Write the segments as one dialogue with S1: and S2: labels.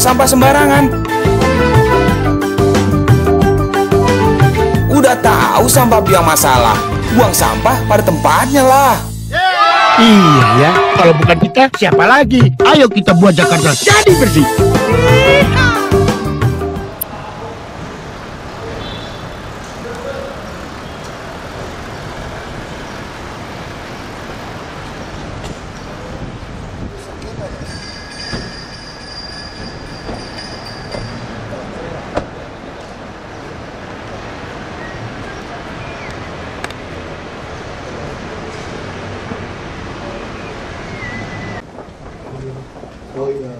S1: sampah sembarangan. Udah tahu sampah biang masalah, buang sampah pada tempatnya lah.
S2: Iya ya, kalau bukan kita siapa lagi? Ayo kita buat Jakarta jadi bersih.
S3: Oh iya,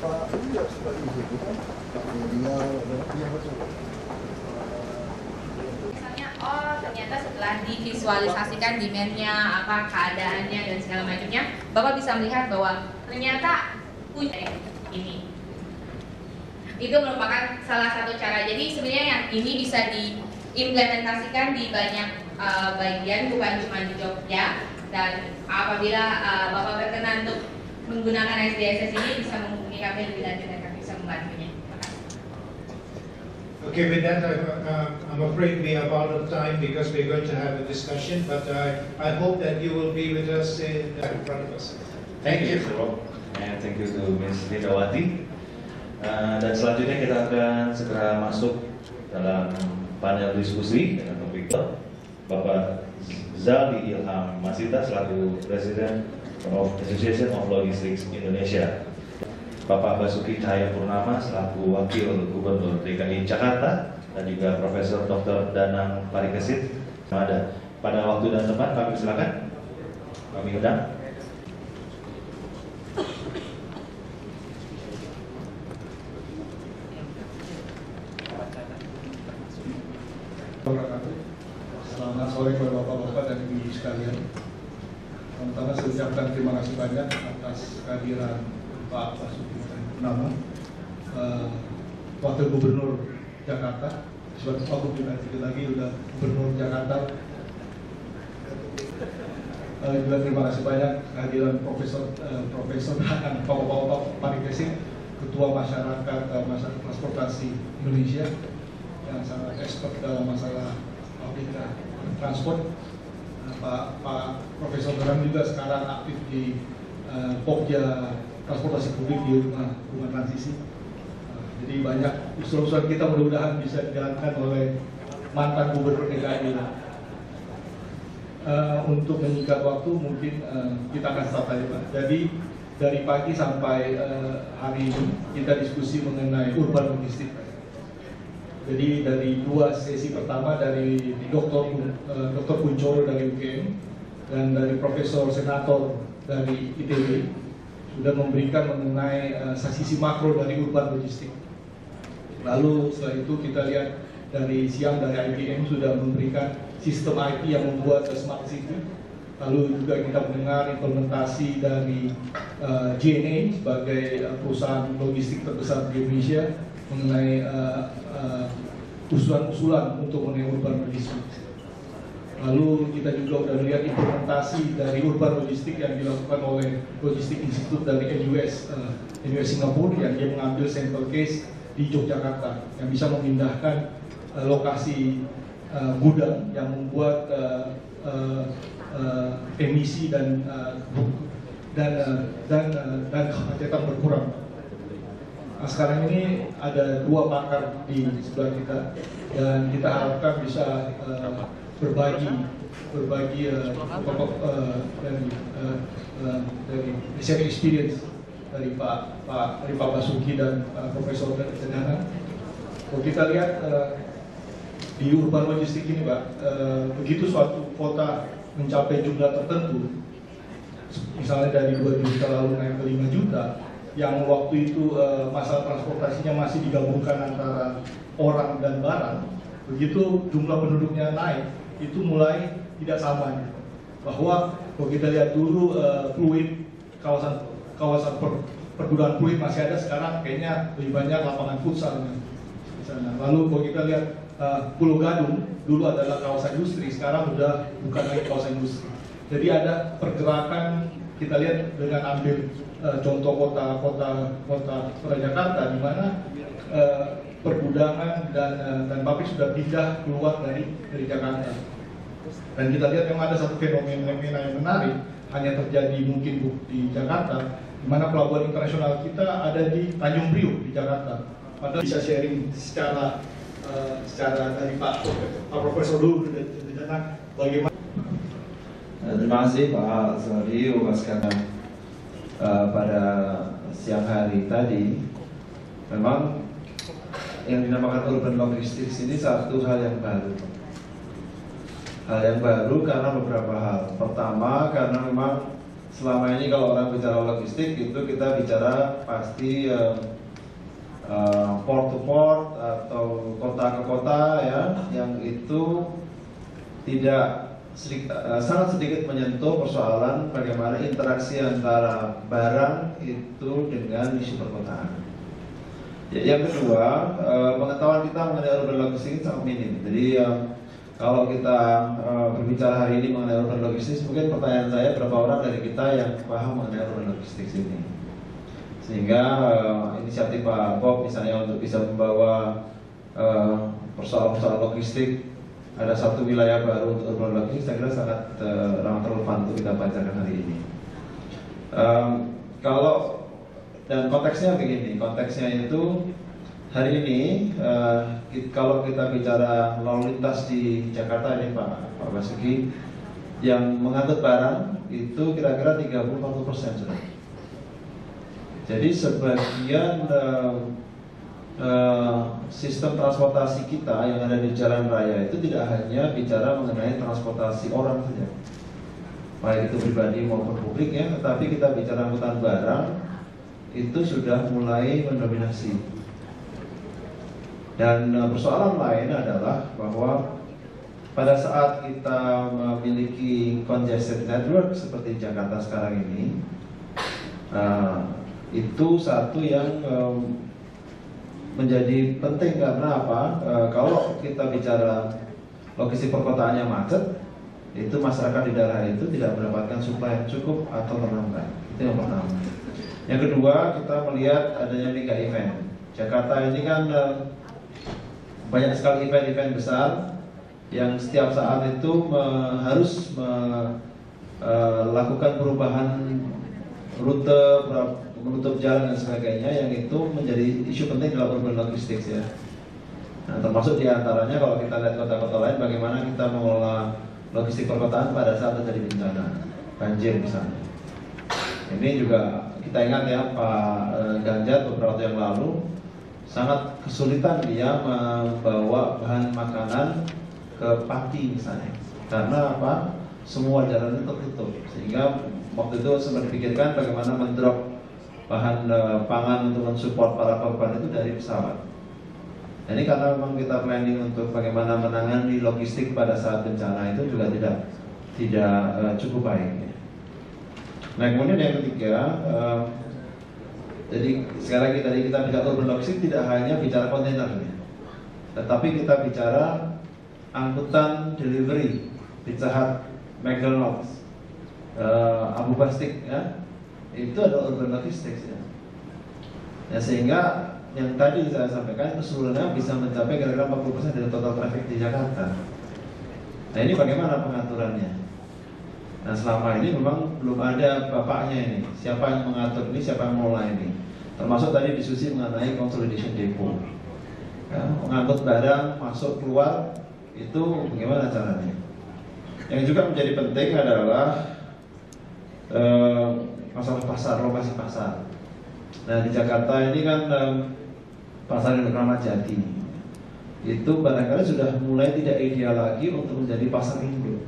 S3: Pak ini ya sudah ibu kan, Pak Milenial, iya betul.
S4: Misalnya, oh ternyata setelah divisualisasikan demand-nya, apa keadaannya dan segala macamnya, Bapak bisa melihat bahwa ternyata punya ini. Itu merupakan salah satu cara. Jadi sebenarnya yang ini bisa diimplementasikan di banyak bagian, bukan cuma di Jogja. Dan apabila Bapak berkenan untuk menggunakan SDSS ini, bisa menghubungi kami lebih lanjut dan kami bisa membantunya.
S5: Okay, with that, I'm afraid we are out of time because we're going to have a discussion, but I hope that you will be with us in front of us.
S6: Thank you, Mr. Rob, and thank you to Ms. Nidawati. Dan selanjutnya kita akan segera masuk dalam panel diskusi dengan topik Bapak Zaldi Ilham Masita selaku Presiden of Association of Logistics Indonesia, Bapak Basuki Cahayapurnama selaku Wakil Gubernur DKI Jakarta, dan juga Profesor Dr. Danang Parikesit. Ada pada waktu dan tempat kami silakan, kami undang.
S3: Selamat sore kepada Bapak-Bapak dan Ibu sekalian. Pertama saya ucapkan terima kasih banyak atas kehadiran Pak Basuki Cahayapurnama, Wakil Gubernur Jakarta. Suatu waktu juga lagi udah Gubernur Jakarta. Juga terima kasih banyak kehadiran Profesor dan Bapak-Bapak Parikesit, Ketua Masyarakat Transportasi Indonesia yang sangat expert dalam masalah public transport. Pak Profesor Danang juga sekarang aktif di Pokja Transportasi Publik di rumah transisi. Jadi banyak usul-usul kita mudah-mudahan bisa dijalankan oleh mantan Gubernur DKI. Untuk menyingkat waktu mungkin kita akan start aja Pak. Jadi dari pagi sampai hari ini kita diskusi mengenai urban logistik. Jadi dari dua sesi pertama dari Dr. Kunchoro dari UGM dan dari Profesor Senator dari ITB sudah memberikan mengenai sisi makro dari urban logistik. Lalu setelah itu kita lihat dari siang dari IBM sudah memberikan sistem IT yang membuat smart city. Lalu juga kita mendengar implementasi dari JNA sebagai perusahaan logistik terbesar di Indonesia mengenai usulan-usulan untuk mengenai urban logistik. Lalu kita juga sudah melihat implementasi dari urban logistik yang dilakukan oleh Logistik Institute dari NUS Singapura, yang dia mengambil sampel case di Yogyakarta yang bisa memindahkan lokasi gudang yang membuat emisi dan kemacetan berkurang. Nah, sekarang ini ada dua pakar di sebelah kita dan kita harapkan bisa berbagi dari sharing experience dari Pak Basuki dan Profesor Danang. Kalau kita lihat di urban logistik ini Pak, begitu suatu kota mencapai jumlah tertentu, misalnya dari 2 juta lalu naik ke 5 juta, yang waktu itu masalah transportasinya masih digabungkan antara orang dan barang, begitu jumlah penduduknya naik, itu mulai tidak sama. Bahwa kalau kita lihat dulu fluid, kawasan perguruan fluid masih ada, sekarang kayaknya lebih banyak lapangan futsal di sana. Lalu kalau kita lihat Pulau Gadung, dulu adalah kawasan industri, sekarang sudah bukan lagi kawasan industri. Jadi ada pergerakan, kita lihat dengan ambil contoh kota Jakarta di mana pergudangan dan pabrik sudah pindah keluar dari Jakarta. Dan kita lihat memang ada satu fenomena yang menarik hanya terjadi mungkin di Jakarta, di mana pelabuhan internasional kita ada di Tanjung Priok di Jakarta. Padahal bisa sharing secara dari Pak Profesor dulu tentang bagaimana.
S7: Terima kasih Pak Sori pada siang hari tadi. Memang yang dinamakan urban logistics ini satu hal yang baru. Hal yang baru karena beberapa hal. Pertama, karena memang selama ini kalau orang bicara logistik itu kita bicara pasti port to port atau kota ke kota ya, yang itu sangat sedikit menyentuh persoalan bagaimana interaksi antara barang itu dengan isu perkotaan. Yang kedua, pengetahuan kita mengenai urban logistics sangat minim. Jadi kalau kita berbicara hari ini mengenai urban logistics, mungkin pertanyaan saya berapa orang dari kita yang paham mengenai urban logistics ini. Sehingga inisiatif Pak Bob misalnya untuk bisa membawa persoalan-persoalan logistik, ada satu wilayah baru untuk urban logistics, saya kira sangat relevan untuk kita bacakan hari ini. Dan konteksnya begini, konteksnya itu hari ini kalau kita bicara lalu lintas di Jakarta ini Pak Basuki, yang mengangkut barang itu kira-kira 30-40% sudah. Jadi sebagian sistem transportasi kita yang ada di jalan raya itu tidak hanya bicara mengenai transportasi orang saja, baik itu pribadi maupun publik ya, tetapi kita bicara angkutan barang itu sudah mulai mendominasi. Dan persoalan lain adalah bahwa pada saat kita memiliki congested network seperti Jakarta sekarang ini, itu satu yang menjadi penting karena apa? Kalau kita bicara logistik perkotaannya macet, itu masyarakat di daerah itu tidak mendapatkan supply yang cukup atau terlambat. Itu yang pertama. Yang kedua, kita melihat adanya mega event. Jakarta ini kan banyak sekali event-event besar yang setiap saat itu harus melakukan perubahan rute, menutup jalan dan sebagainya, yang itu menjadi isu penting dalam urban logistics ya. Nah, termasuk diantaranya kalau kita lihat kota-kota lain, bagaimana kita mengelola logistik perkotaan pada saat terjadi bencana, banjir misalnya. Ini juga kita ingat ya, Pak Ganjar beberapa waktu yang lalu sangat kesulitan dia membawa bahan makanan ke Pati misalnya, karena apa? Semua jalan itu tertutup, sehingga waktu itu sempat dipikirkan bagaimana mendrop bahan pangan untuk mensupport para korban itu dari pesawat. Nah, ini karena memang kita planning untuk bagaimana menangani logistik pada saat bencana itu juga tidak cukup baik. Nah, kemudian yang ketiga, jadi sekali lagi tadi kita bicara urban logistik tidak hanya bicara kontainer, tetapi kita bicara angkutan delivery, Pizza Hut, McDonald's, Abu Bastik, ya, itu adalah urban logistics ya. Ya, sehingga yang tadi saya sampaikan keseluruhannya bisa mencapai kira-kira 40% dari total traffic di Jakarta. Nah, ini bagaimana pengaturannya? Nah, selama ini memang belum ada bapaknya ini, siapa yang mengatur ini, siapa yang mengelola ini. Termasuk tadi diskusi mengenai consolidation depot, ya, mengangkut barang masuk keluar itu bagaimana caranya. Yang juga menjadi penting adalah masalah pasar, lokasi pasar. Nah, di Jakarta ini kan pasar yang Kramat Jati itu barangkali sudah mulai tidak ideal lagi untuk menjadi pasar induk.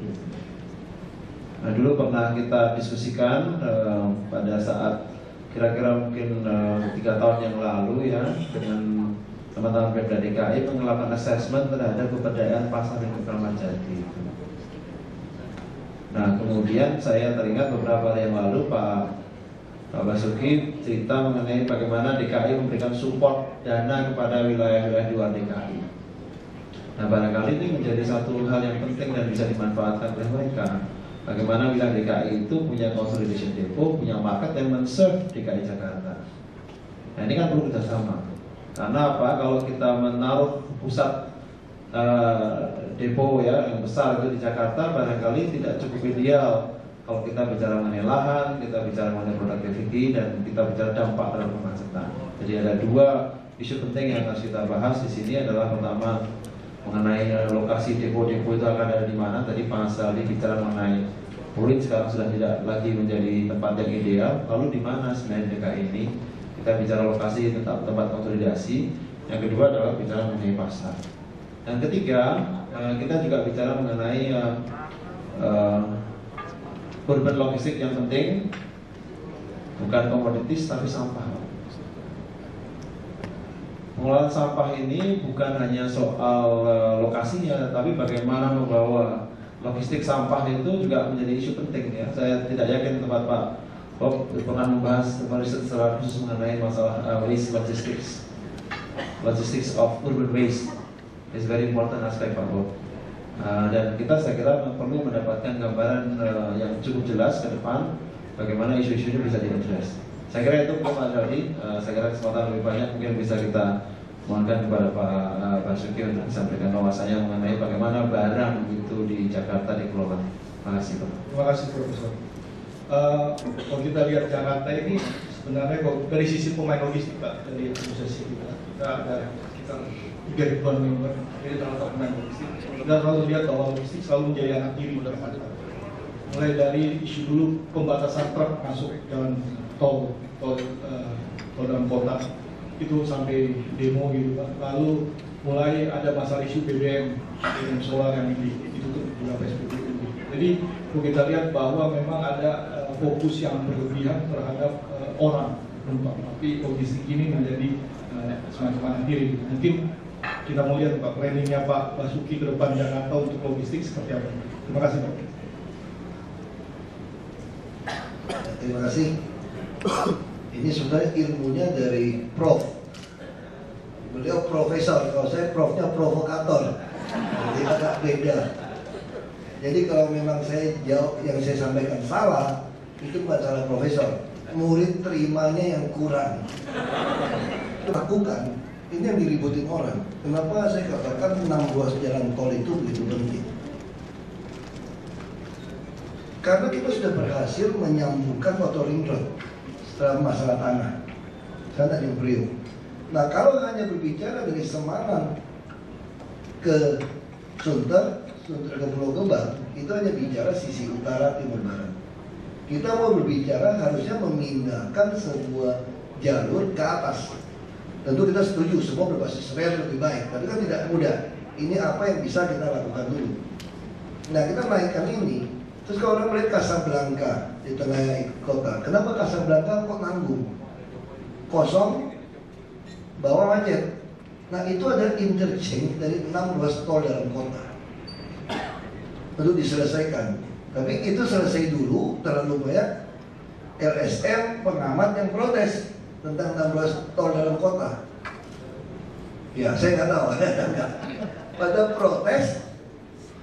S7: Nah, dulu pernah kita diskusikan pada saat kira-kira mungkin 3 tahun yang lalu ya, dengan teman-teman Pemda DKI melakukan assessment terhadap keberdayaan pasar induk Kramat Jati. Nah, kemudian saya teringat beberapa hari yang lalu Pak Basuki cerita mengenai bagaimana DKI memberikan support dana kepada wilayah-wilayah di luar DKI. Nah, barangkali ini menjadi satu hal yang penting dan bisa dimanfaatkan oleh mereka. Bagaimana wilayah DKI itu punya consolidation depot, punya market yang men-serve DKI Jakarta. Nah ini kan perlu kerjasama. Karena apa? Kalau kita menaruh pusat depo ya yang besar itu di Jakarta, barangkali tidak cukup ideal kalau kita bicara mengenai lahan, kita bicara mengenai productivity, dan kita bicara dampak dalam kemacetan. Jadi ada dua isu penting yang harus kita bahas di sini. Adalah pertama mengenai lokasi depo-depo itu akan ada di mana. Tadi Pak Sali bicara mengenai Purit sekarang sudah tidak lagi menjadi tempat yang ideal. Lalu di mana sebenarnya DKI ini? Kita bicara lokasi tempat konsolidasi. Yang kedua adalah bicara mengenai pasar. Yang ketiga, kita juga bicara mengenai urban logistik yang penting, bukan komoditis tapi sampah. Pengelolaan sampah ini bukan hanya soal lokasinya, tapi bagaimana membawa logistik sampah itu juga menjadi isu penting ya. Saya tidak yakin tempat Pak Bob pernah membahas riset secara khusus mengenai masalah waste logistics of urban waste. It's very important aspek Pak Bob. Dan saya kira perlu mendapatkan gambaran yang cukup jelas ke depan bagaimana isu-isu ini bisa diadres. Saya kira itu Pak Aldi. Saya kira kesempatan lebih banyak mungkin bisa kita mohonkan kepada Pak Basuki untuk disampaikan wawasannya mengenai bagaimana barang itu di Jakarta dikelola. Terima kasih Pak.
S3: Terima kasih Profesor. Kalau kita lihat Jakarta ini sebenarnya dari sisi pemain logistik Pak, dari asosiasi kita ada sekitar 3 ribuan member, jadi terlalu pemain logistik. Kita selalu lihat bahwa logistik selalu menjadi anak tiri Jakarta. Mulai dari isu dulu pembatasan truk masuk jalan tol dalam kota itu sampai demo gitu Pak. Lalu mulai ada masalah isu BBM solar yang ditutup juga PSBB. Jadi kalau kita lihat bahwa memang ada fokus yang berlebihan terhadap orang penumpang, tapi logistik ini menjadi semacam anak tiri. Mungkin kita mau lihat Pak planningnya Pak Basuki ke depan Jakarta untuk logistik seperti apa. Terima kasih Pak.
S8: Terima kasih. Ini sebenarnya ilmunya dari Prof. Beliau profesor, kalau saya profnya provokator. Jadi agak beda. Jadi kalau memang saya jawab yang saya sampaikan salah, itu bukan salah profesor. Murid terimanya yang kurang. Lakukan. Ini yang diributin orang. Kenapa saya katakan 6 ruas jalan tol itu begitu penting? Karena kita sudah berhasil menyambungkan Auto Ring Road setelah masalah tanah, sana di Priok. Nah kalau hanya berbicara dari Semarang ke Sunter ke Pulau Gebang, itu hanya bicara sisi utara timur barat. Kita mau berbicara harusnya memindahkan sebuah jalur ke atas. Tentu kita setuju semua berbasis rel lebih baik, tapi kan tidak mudah. Ini apa yang bisa kita lakukan dulu. Nah kita naikkan ini. Terus kalau orang melihat Casablanca di tengah kota, kenapa Casablanca kok nanggung? Kosong, bawah macet. Nah itu ada interchange dari 6 ruas tol dalam kota. Tentu diselesaikan. Tapi itu selesai dulu, terlalu banyak LSM pengamat yang protes tentang 6 ruas tol dalam kota. Ya saya nggak tahu. Pada protes,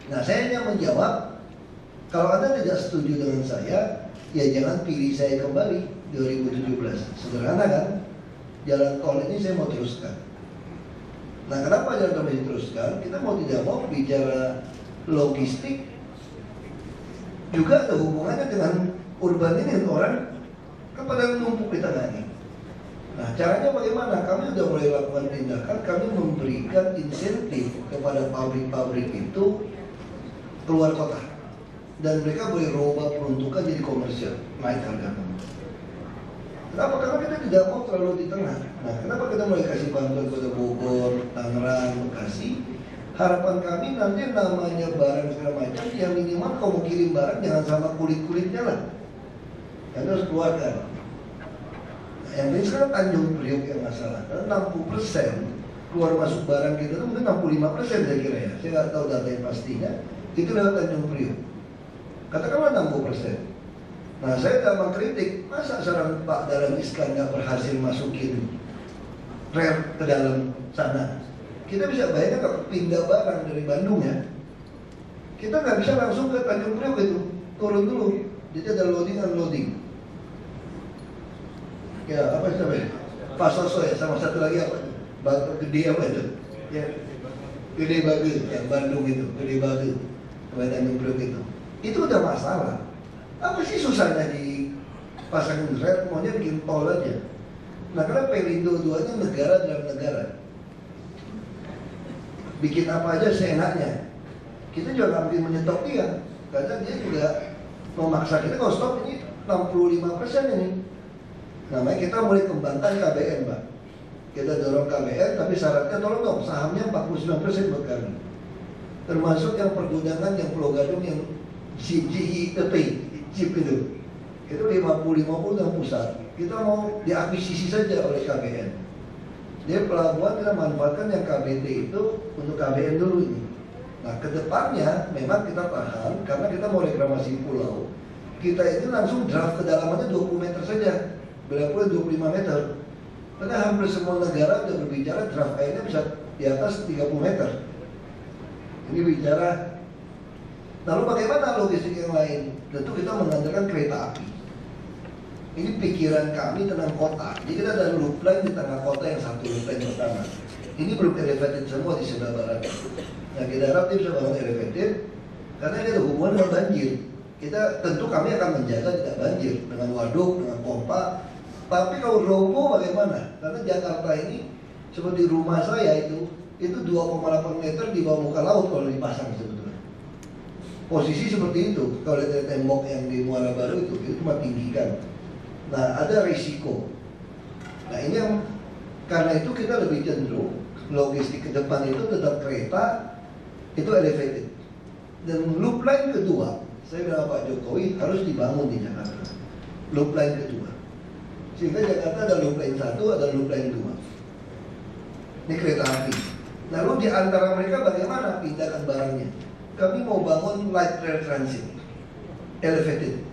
S8: nah saya hanya menjawab, kalau Anda tidak setuju dengan saya, ya jangan pilih saya kembali 2017. Sederhana kan? Jalan tol ini saya mau teruskan. Nah kenapa jalan tol ini teruskan? Kita mau tidak mau bicara logistik juga ada hubungannya dengan urban ini, orang kan pada numpuk di tengah ini. Nah caranya bagaimana? Kami sudah mulai lakukan tindakan, kami memberikan insentif kepada pabrik-pabrik itu keluar kota. Dan mereka boleh roba peruntukan jadi komersial, naik harga. Kenapa? Karena kita tidak mau terlalu di tengah. Nah, kenapa kita mulai kasih bantuan kepada Bogor, Tangerang, Bekasi? Harapan kami nanti namanya barang segala macam, yang minimal kalau mau kirim barang jangan sama kulit-kulitnya lah. Karena harus keluarkan. Nah, yang ini sekarang Tanjung Priok yang masalah. Karena 60% keluar masuk barang kita itu mungkin 65% saya kira ya. Saya nggak tahu data yang pastinya. Itu lewat Tanjung Priok. Katakanlah 60%. Nah saya dalam kritik, masa seorang Pak Dahlan Iskan nggak berhasil masukin rel ke dalam sana? Kita bisa bayangkan kalau pindah barang dari Bandung ya, kita nggak bisa langsung ke Tanjung Priok itu. turun dulu. Jadi ada loading unloading. Ya apa namanya? Pasoso ya, sama satu lagi apa? Gede apa itu? Ya, Gede Bage, yang Bandung itu, Gede Bage, Tanjung Priok itu. Itu udah masalah. Apa sih susahnya di pasangin rel, maunya bikin tol aja. Nah karena Pelindo 2-nya negara dalam negara. Bikin apa aja seenaknya. Kita juga nggak mungkin menyetop dia, karena dia juga memaksa kita kalau stop ini 65% ini. Namanya kita mulai kembangkan KBN, Pak. Kita dorong KBN, tapi syaratnya tolong dong sahamnya 49% buat kami. Termasuk yang pergudangan, yang Pulau Gadung, yang GITP, chip itu 50-50 dengan pusat. Kita mau diakuisisi saja oleh KBN. Dia pelabuhan kita manfaatkan yang KBT itu untuk KBN dulu ini. Nah kedepannya memang kita tahan karena kita mau reklamasi pulau. Kita ini langsung draft kedalamannya 20 meter saja, berapa 25 meter. Karena hampir semua negara sudah berbicara draft airnya bisa di atas 30 meter. Ini bicara. Lalu bagaimana logistik yang lain? Tentu kita mengandalkan kereta api. Ini pikiran kami tentang kota. Jadi kita ada loop line di tengah kota yang satu loop line pertama. Ini belum elevated semua di sebelah barat. Nah kita harap dia bisa bangun elevated karena ini ada hubungan dengan banjir. Kita tentu kami akan menjaga tidak banjir dengan waduk, dengan pompa. Tapi kalau robo bagaimana? Karena Jakarta ini seperti rumah saya itu 2,8 meter di bawah muka laut kalau dipasang sebetulnya. Posisi seperti itu. Kalau lihat tembok yang di Muara Baru itu cuma tinggikan. Nah ada risiko. Nah ini yang karena itu kita lebih cenderung logistik ke depan itu tetap kereta itu elevated. Dan loop line kedua, saya bilang Pak Jokowi harus dibangun di Jakarta. Loop line kedua. Sehingga Jakarta ada loop line 1, ada loop line 2. Ini kereta api. Lalu di antara mereka bagaimana pindahkan barangnya? Kami mau bangun light rail transit elevated.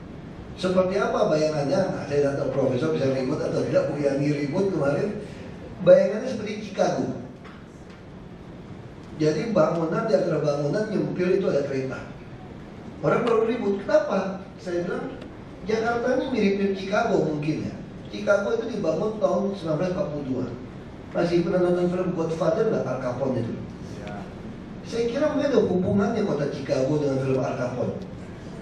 S8: Seperti apa bayangannya? Nah, saya tidak tahu profesor bisa ribut atau tidak. Bu Yani ribut kemarin. Bayangannya seperti Chicago. Jadi bangunan di antara bangunan nyempil itu ada kereta. Orang baru ribut. Kenapa? Saya bilang Jakarta ini mirip-mirip Chicago mungkin ya. Chicago itu dibangun tahun 1942. Masih pernah nonton film Godfather nggak? Al Capone itu. Saya kira mungkin ada hubungannya kota Chicago dengan film Al Capone.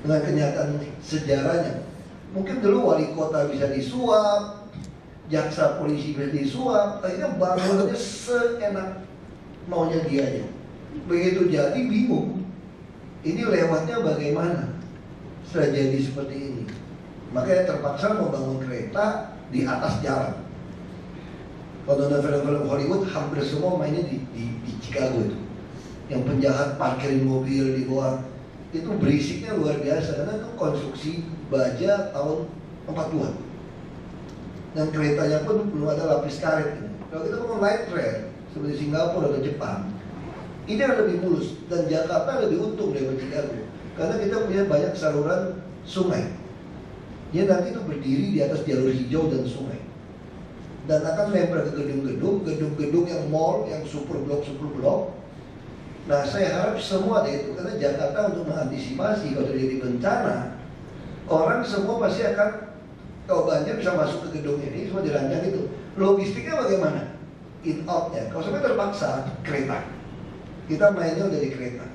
S8: Dengan kenyataan sejarahnya. Mungkin dulu wali kota bisa disuap, jaksa polisi bisa disuap, akhirnya bangunannya seenak maunya dia aja. Begitu jadi bingung, ini lewatnya bagaimana? Sudah jadi seperti ini. Makanya terpaksa membangun kereta di atas jalan. Kalau nonton film-film Hollywood hampir semua mainnya di Chicago itu. Yang penjahat parkirin mobil di bawah itu berisiknya luar biasa karena itu konstruksi baja tahun 40-an dan keretanya pun belum ada lapis karet. Kalau kita mau light rail seperti Singapura atau Jepang ini akan lebih mulus dan Jakarta lebih untung daripada Chicago karena kita punya banyak saluran sungai. Dia nanti itu berdiri di atas jalur hijau dan sungai dan akan lempar ke gedung-gedung yang mall, yang super blok. Nah saya harap semua deh itu karena Jakarta untuk mengantisipasi kalau terjadi bencana orang semua pasti akan kalau banjir bisa masuk ke gedung ini semua dirancang itu. Logistiknya bagaimana? In outnya kalau sampai terpaksa kereta kita mainnya udah di kereta.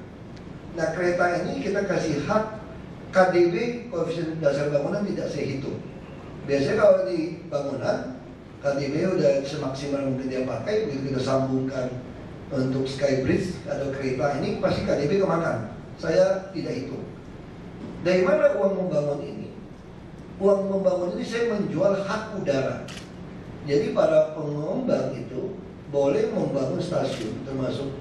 S8: Nah kereta ini kita kasih hak KDB koefisien dasar bangunan tidak saya hitung. Biasanya kalau di bangunan KDB udah semaksimal mungkin dia pakai begitu kita sambungkan untuk Skybridge atau kereta ini pasti KDB kemakan. Saya tidak hitung. Dari mana uang membangun ini? Uang membangun ini saya menjual hak udara. Jadi para pengembang itu boleh membangun stasiun termasuk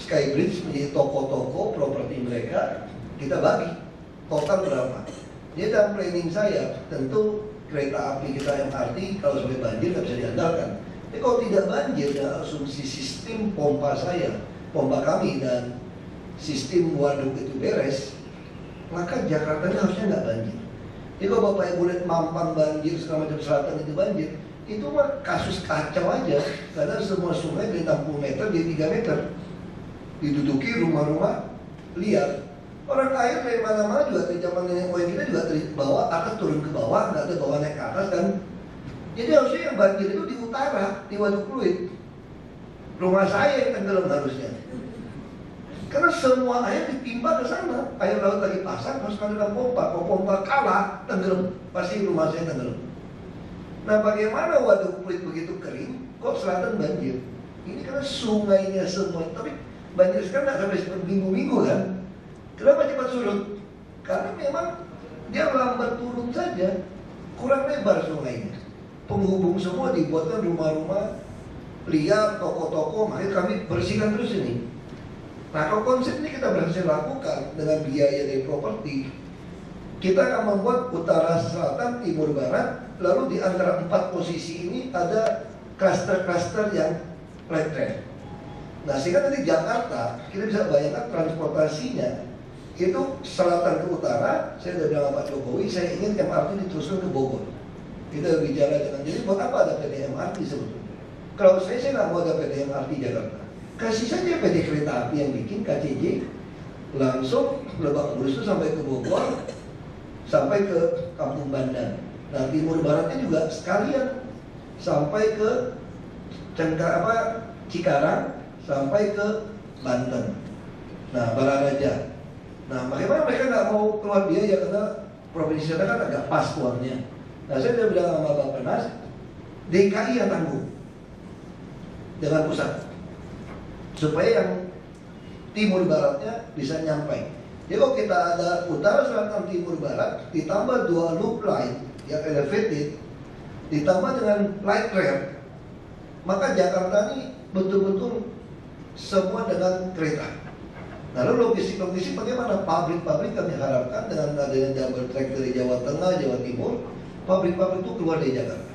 S8: Skybridge menjadi toko-toko properti mereka kita bagi total berapa. Jadi dalam planning saya tentu kereta api kita MRT kalau sampai banjir nggak bisa diandalkan. Tapi kalau tidak banjir dan asumsi sistem pompa saya, pompa kami dan sistem waduk itu beres, maka Jakarta ini harusnya nggak banjir. Jadi kalau Bapak Ibu lihat Mampang banjir, segala macam selatan itu banjir, itu mah kasus kacau aja. Karena semua sungai dari 60 meter jadi 3 meter. Diduduki rumah-rumah liar. Orang air dari mana-mana juga dari zaman nenek moyang kita juga dari bawah atas turun ke bawah, nggak ada bawah naik ke atas kan. Jadi harusnya yang banjir itu di utara, di Waduk Pluit. Rumah saya yang tenggelam harusnya. Karena semua air ditimpa ke sana. Air laut lagi pasang harus ada pompa. Kalau pompa kalah, tenggelam. Pasti rumah saya tenggelam. Nah, bagaimana Waduk Pluit begitu kering, kok selatan banjir? Ini karena sungainya semua. Tapi banjir sekarang nggak sampai minggu-minggu kan? Kenapa cepat surut? Karena memang dia lambat turun saja. Kurang lebar sungainya. Penghubung semua dibuatkan rumah-rumah liar, toko-toko, makanya kami bersihkan terus ini. Nah, kalau konsep ini kita berhasil lakukan dengan biaya dari properti, kita akan membuat utara, selatan, timur, barat, lalu di antara 4 posisi ini ada klaster-klaster yang light rail. Nah, sehingga nanti Jakarta, kita bisa bayangkan transportasinya itu selatan ke utara. Saya sudah bilang Pak Jokowi, saya ingin MRT diteruskan ke Bogor. Kita bicara dengan, jadi buat apa ada PT MRT sebetulnya? Kalau saya nggak mau ada PT MRT Jakarta. Kasih saja PT Kereta Api yang bikin KCJ, langsung Lebak Bulus itu sampai ke Bogor, sampai ke Kampung Bandan. Nah, timur baratnya juga sekalian sampai ke Cikarang, sampai ke Banten. Nah, Balaraja. Nah, bagaimana mereka nggak mau keluar biaya karena provinsi sana kan agak pas uangnya. Nah, saya sudah bilang sama Bapak Penas, DKI yang tanggung dengan pusat, supaya yang timur baratnya bisa nyampai. Jadi kalau kita ada utara, selatan, timur, barat, ditambah 2 loop line yang elevated, ditambah dengan light rail, maka Jakarta ini betul-betul semua dengan kereta. Lalu logistik-logistik bagaimana? Pabrik-pabrik kami harapkan dengan adanya double track dari Jawa Tengah, Jawa Timur, pabrik-pabrik itu keluar dari Jakarta.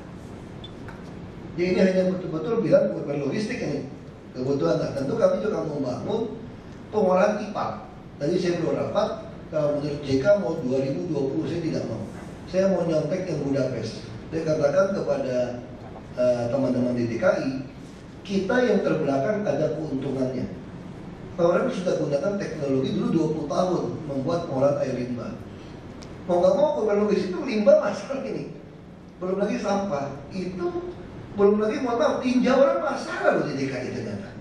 S8: Jadi ini hanya betul-betul bilang berlogistik ini kebutuhan. Nah, tentu kami juga membangun pengolahan IPAL. Tadi saya belum rapat, kalau menurut JK mau 2020 saya tidak mau. Saya mau nyontek yang Budapest. Saya katakan kepada teman-teman di DKI, kita yang terbelakang ada keuntungannya. Orang sudah gunakan teknologi dulu 20 tahun membuat pengolahan air limbah. Mau nggak mau berlogistik itu limbah masalah ini. Belum lagi sampah. Itu belum lagi mohon maaf, tinjau orang masalah loh di DKI ternyata.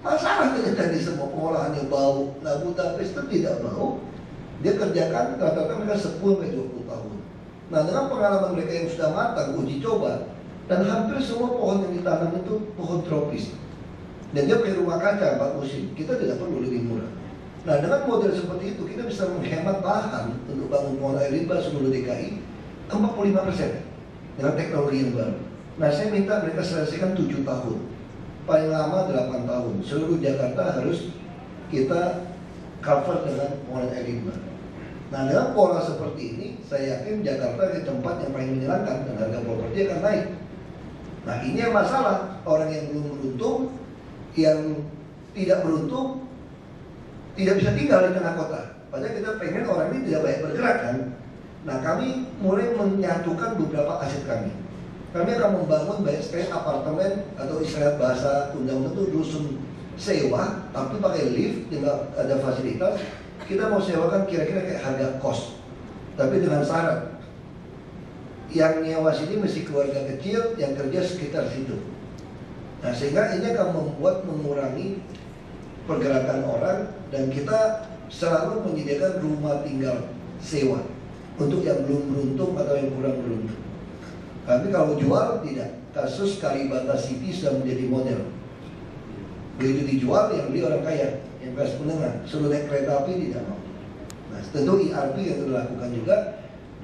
S8: Masalah ternyata di semua pengolahannya bau. Nah, Budapest itu tidak bau. Dia kerjakan rata-rata mereka 10-20 tahun. Nah, dengan pengalaman mereka yang sudah matang, uji coba, dan hampir semua pohon yang ditanam itu pohon tropis. Dan dia punya rumah kaca 4 musim. Kita tidak perlu lebih murah. Nah, dengan model seperti itu kita bisa menghemat lahan untuk bangun pengolahan air limbah seluruh DKI 45% dengan teknologi yang baru. Nah, saya minta mereka selesaikan 7 tahun, paling lama 8 tahun. Seluruh Jakarta harus kita cover dengan pengolahan air limbah. Nah, dengan pola seperti ini, saya yakin Jakarta di tempat yang paling menyenangkan dan harga properti akan naik. Nah, ini yang masalah, orang yang belum beruntung, yang tidak beruntung, tidak bisa tinggal di tengah kota. Padahal kita pengen orang ini tidak banyak bergerak kan. Nah, kami mulai menyatukan beberapa aset kami. Kami akan membangun banyak sekali apartemen atau istilah bahasa undang-undang itu rusun sewa, tapi pakai lift, tidak ada fasilitas. Kita mau sewakan kira-kira kayak harga kos, tapi dengan syarat yang nyewa sini mesti keluarga kecil yang kerja sekitar situ. Nah, sehingga ini akan membuat mengurangi pergerakan orang dan kita selalu menyediakan rumah tinggal sewa untuk yang belum beruntung atau yang kurang beruntung. Tapi kalau jual tidak. Kasus Kalibata City sudah menjadi model. Begitu dijual yang beli orang kaya, yang kelas menengah, suruh naik kereta api tidak mau. Nah, tentu ERP yang kita lakukan juga.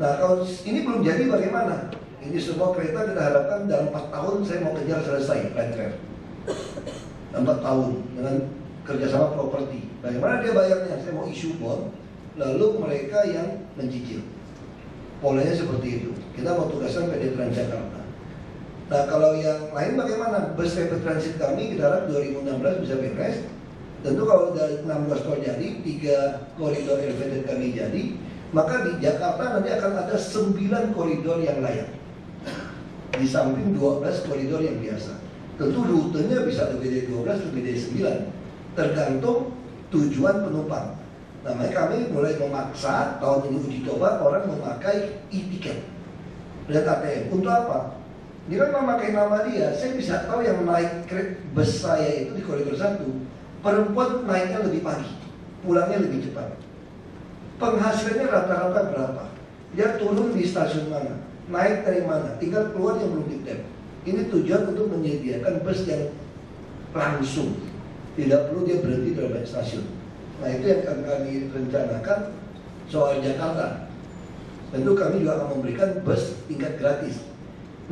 S8: Nah, kalau ini belum jadi bagaimana? Ini semua kereta kita harapkan dalam 4 tahun saya mau kejar selesai light rail. 4 tahun dengan kerjasama properti. Bagaimana dia bayarnya? Saya mau issue bond, lalu mereka yang mencicil. Polanya seperti itu. Kita mau tugaskan PT Transjakarta. Nah, kalau yang lain bagaimana? Bus rapid transit kami kita harap 2016 bisa beres. Tentu kalau dari 16 tol jadi, 3 koridor elevated kami jadi, maka di Jakarta nanti akan ada 9 koridor yang layak. Di samping 12 koridor yang biasa. Tentu rutenya bisa lebih dari 12, lebih dari 9. Tergantung tujuan penumpang. Namanya kami mulai memaksa tahun ini uji coba orang memakai e-ticket dan ATM. Untuk apa? Dia kan memakai nama dia. Saya bisa tahu yang naik bus saya itu di koridor 1, perempuan naiknya lebih pagi, pulangnya lebih cepat. Penghasilannya rata-rata berapa? Dia turun di stasiun mana? Naik dari mana? Tinggal keluar yang belum di-tap. Ini tujuan untuk menyediakan bus yang langsung. Tidak perlu dia berhenti di banyak stasiun. Nah itu yang akan kami rencanakan soal Jakarta. Tentu kami juga akan memberikan bus tingkat gratis.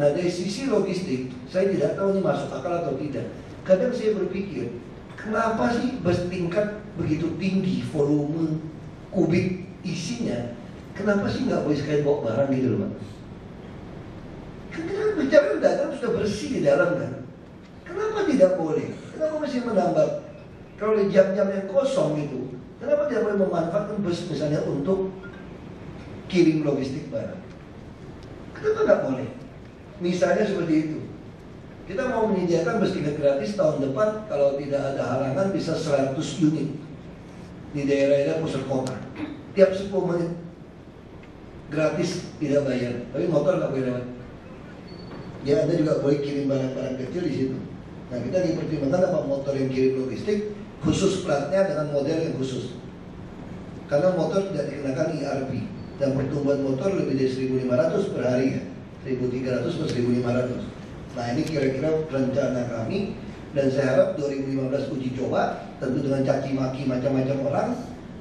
S8: Nah dari sisi logistik, saya tidak tahu ini masuk akal atau tidak. Kadang saya berpikir, kenapa sih bus tingkat begitu tinggi volume kubik isinya? Kenapa sih nggak boleh sekali bawa barang gitu loh Pak? Karena bicara dagang sudah bersih di dalam kan. Kenapa tidak boleh? Kenapa masih menambah? Kalau di jam-jam yang kosong itu, kenapa tidak boleh memanfaatkan bus misalnya untuk kirim logistik barang? Kenapa nggak boleh? Misalnya seperti itu. Kita mau menyediakan bus tingkat gratis tahun depan, kalau tidak ada halangan bisa 100 unit di daerah-daerah pusat kota. Tiap 10 menit gratis, tidak bayar. Tapi motor nggak boleh lewat. Ya Anda juga boleh kirim barang-barang kecil di situ. Nah kita dipertimbangkan apa motor yang kirim logistik khusus platnya dengan model yang khusus. Karena motor tidak dikenakan IRP dan pertumbuhan motor lebih dari 1.500 per hari ya, 1.300 per 1.500. Nah ini kira-kira rencana kami dan saya harap 2015 uji coba tentu dengan caci maki macam-macam orang.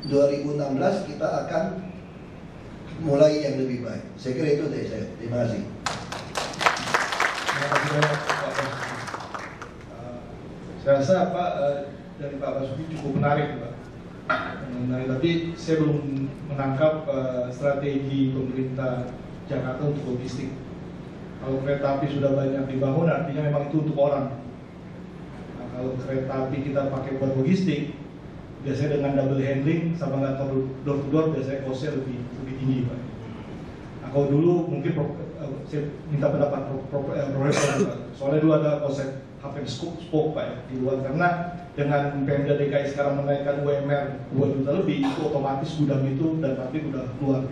S8: 2016 kita akan mulai yang lebih baik. Saya kira itu dari saya. Terima kasih.
S3: Terima kasih banyak Pak Basuki. Saya rasa Pak dari Pak Basuki cukup menarik Pak. Tapi saya belum menangkap strategi pemerintah Jakarta untuk logistik. Kalau kereta api sudah banyak dibangun artinya memang itu untuk orang. Nah, kalau kereta api kita pakai buat logistik, biasanya dengan double handling sama ngantor door to door biasanya costnya lebih tinggi Pak. Nah, kalau dulu mungkin saya minta pendapat profesor, soalnya dulu ada konsep hub and spoke Pak ya, di luar, karena dengan Pemda DKI sekarang menaikkan UMR 2 juta lebih, itu otomatis gudang itu dan pabrik udah keluar.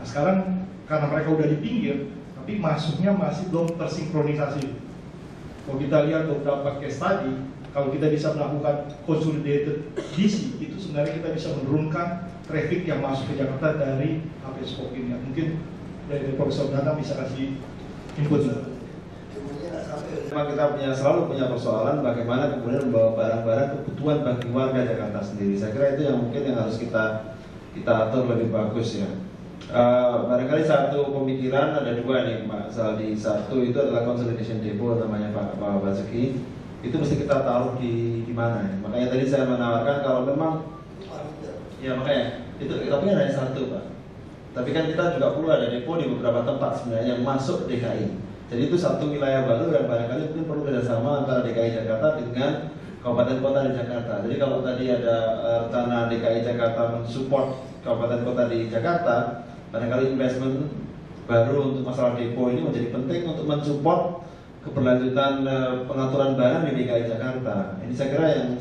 S3: Nah sekarang karena mereka udah di pinggir, tapi masuknya masih belum tersinkronisasi. Kalau kita lihat beberapa case tadi, kalau kita bisa melakukan consolidated DC, itu sebenarnya kita bisa menurunkan traffic yang masuk ke Jakarta dari hub and spoke ini. Mungkin dari Profesor Danang bisa kasih input.
S7: Memang kita selalu punya persoalan bagaimana kemudian membawa barang-barang kebutuhan bagi warga Jakarta sendiri. Saya kira itu yang mungkin yang harus kita atur lebih bagus ya. Barangkali satu pemikiran ada dua nih Pak Saldi. Satu itu adalah consolidation depot namanya Pak Basuki. Itu mesti kita taruh di mana ya. Makanya tadi saya menawarkan kalau memang ya makanya itu tapi kan hanya satu Pak. Tapi kan kita juga perlu ada depo di beberapa tempat sebenarnya yang masuk DKI. Jadi itu satu wilayah baru dan barangkali mungkin perlu kerjasama antara DKI Jakarta dengan kabupaten kota di Jakarta. Jadi kalau tadi ada rencana DKI Jakarta mensupport kabupaten kota di Jakarta, barangkali investment baru untuk masalah depo ini menjadi penting untuk mensupport keberlanjutan pengaturan barang di DKI Jakarta. Ini saya kira yang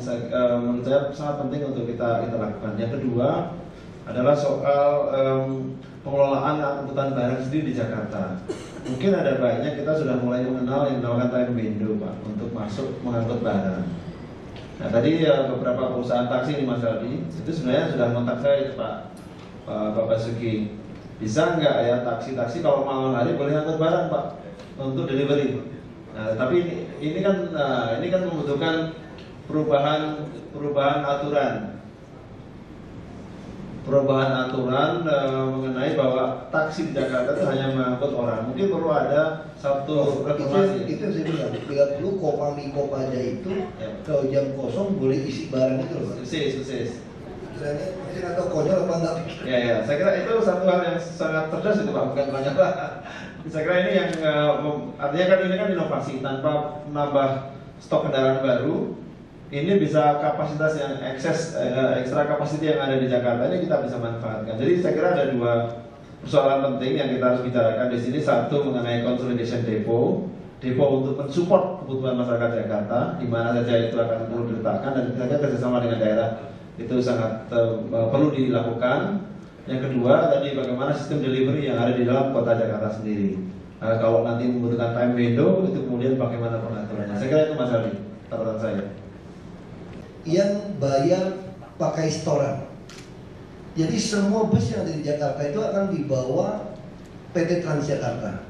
S7: menurut saya sangat penting untuk kita lakukan. Yang kedua adalah soal pengelolaan angkutan barang sendiri di Jakarta. Mungkin ada baiknya kita sudah mulai mengenal yang dinamakan train window Pak untuk masuk mengangkut barang. Nah tadi beberapa perusahaan taksi di Mas Aldi itu sebenarnya sudah kontak saya Pak Basuki. Bisa nggak ya taksi-taksi kalau malam hari boleh angkut barang Pak untuk delivery. Nah tapi ini kan membutuhkan perubahan aturan mengenai bahwa taksi di Jakarta itu hanya mengangkut orang. Mungkin perlu ada satu reformasi.
S8: Itu saya bilang, tidak perlu Kopaja itu ya. Kalau jam kosong boleh isi barang itu loh.
S7: Persis.
S8: Saya nggak tahu konyol apa enggak.
S7: Ya, saya kira itu satu hal yang sangat cerdas itu Pak, bukan banyak lah. Saya kira ini yang artinya kan ini kan inovasi tanpa menambah stok kendaraan baru. Ini bisa kapasitas yang ekstra kapasitas yang ada di Jakarta ini kita bisa manfaatkan. Jadi saya kira ada dua persoalan penting yang kita harus bicarakan di sini. Satu mengenai consolidation depo untuk mensupport kebutuhan masyarakat Jakarta, di mana saja itu akan perlu diletakkan dan kita kerjasama dengan daerah Itu sangat perlu dilakukan. Yang kedua tadi bagaimana sistem delivery yang ada di dalam kota Jakarta sendiri. Kalau nanti membutuhkan time window itu kemudian bagaimana pengaturannya. Saya kira itu Mas Ali, catatan saya.
S8: Yang bayar pakai setoran. Jadi semua bus yang ada di Jakarta itu akan dibawa PT Transjakarta.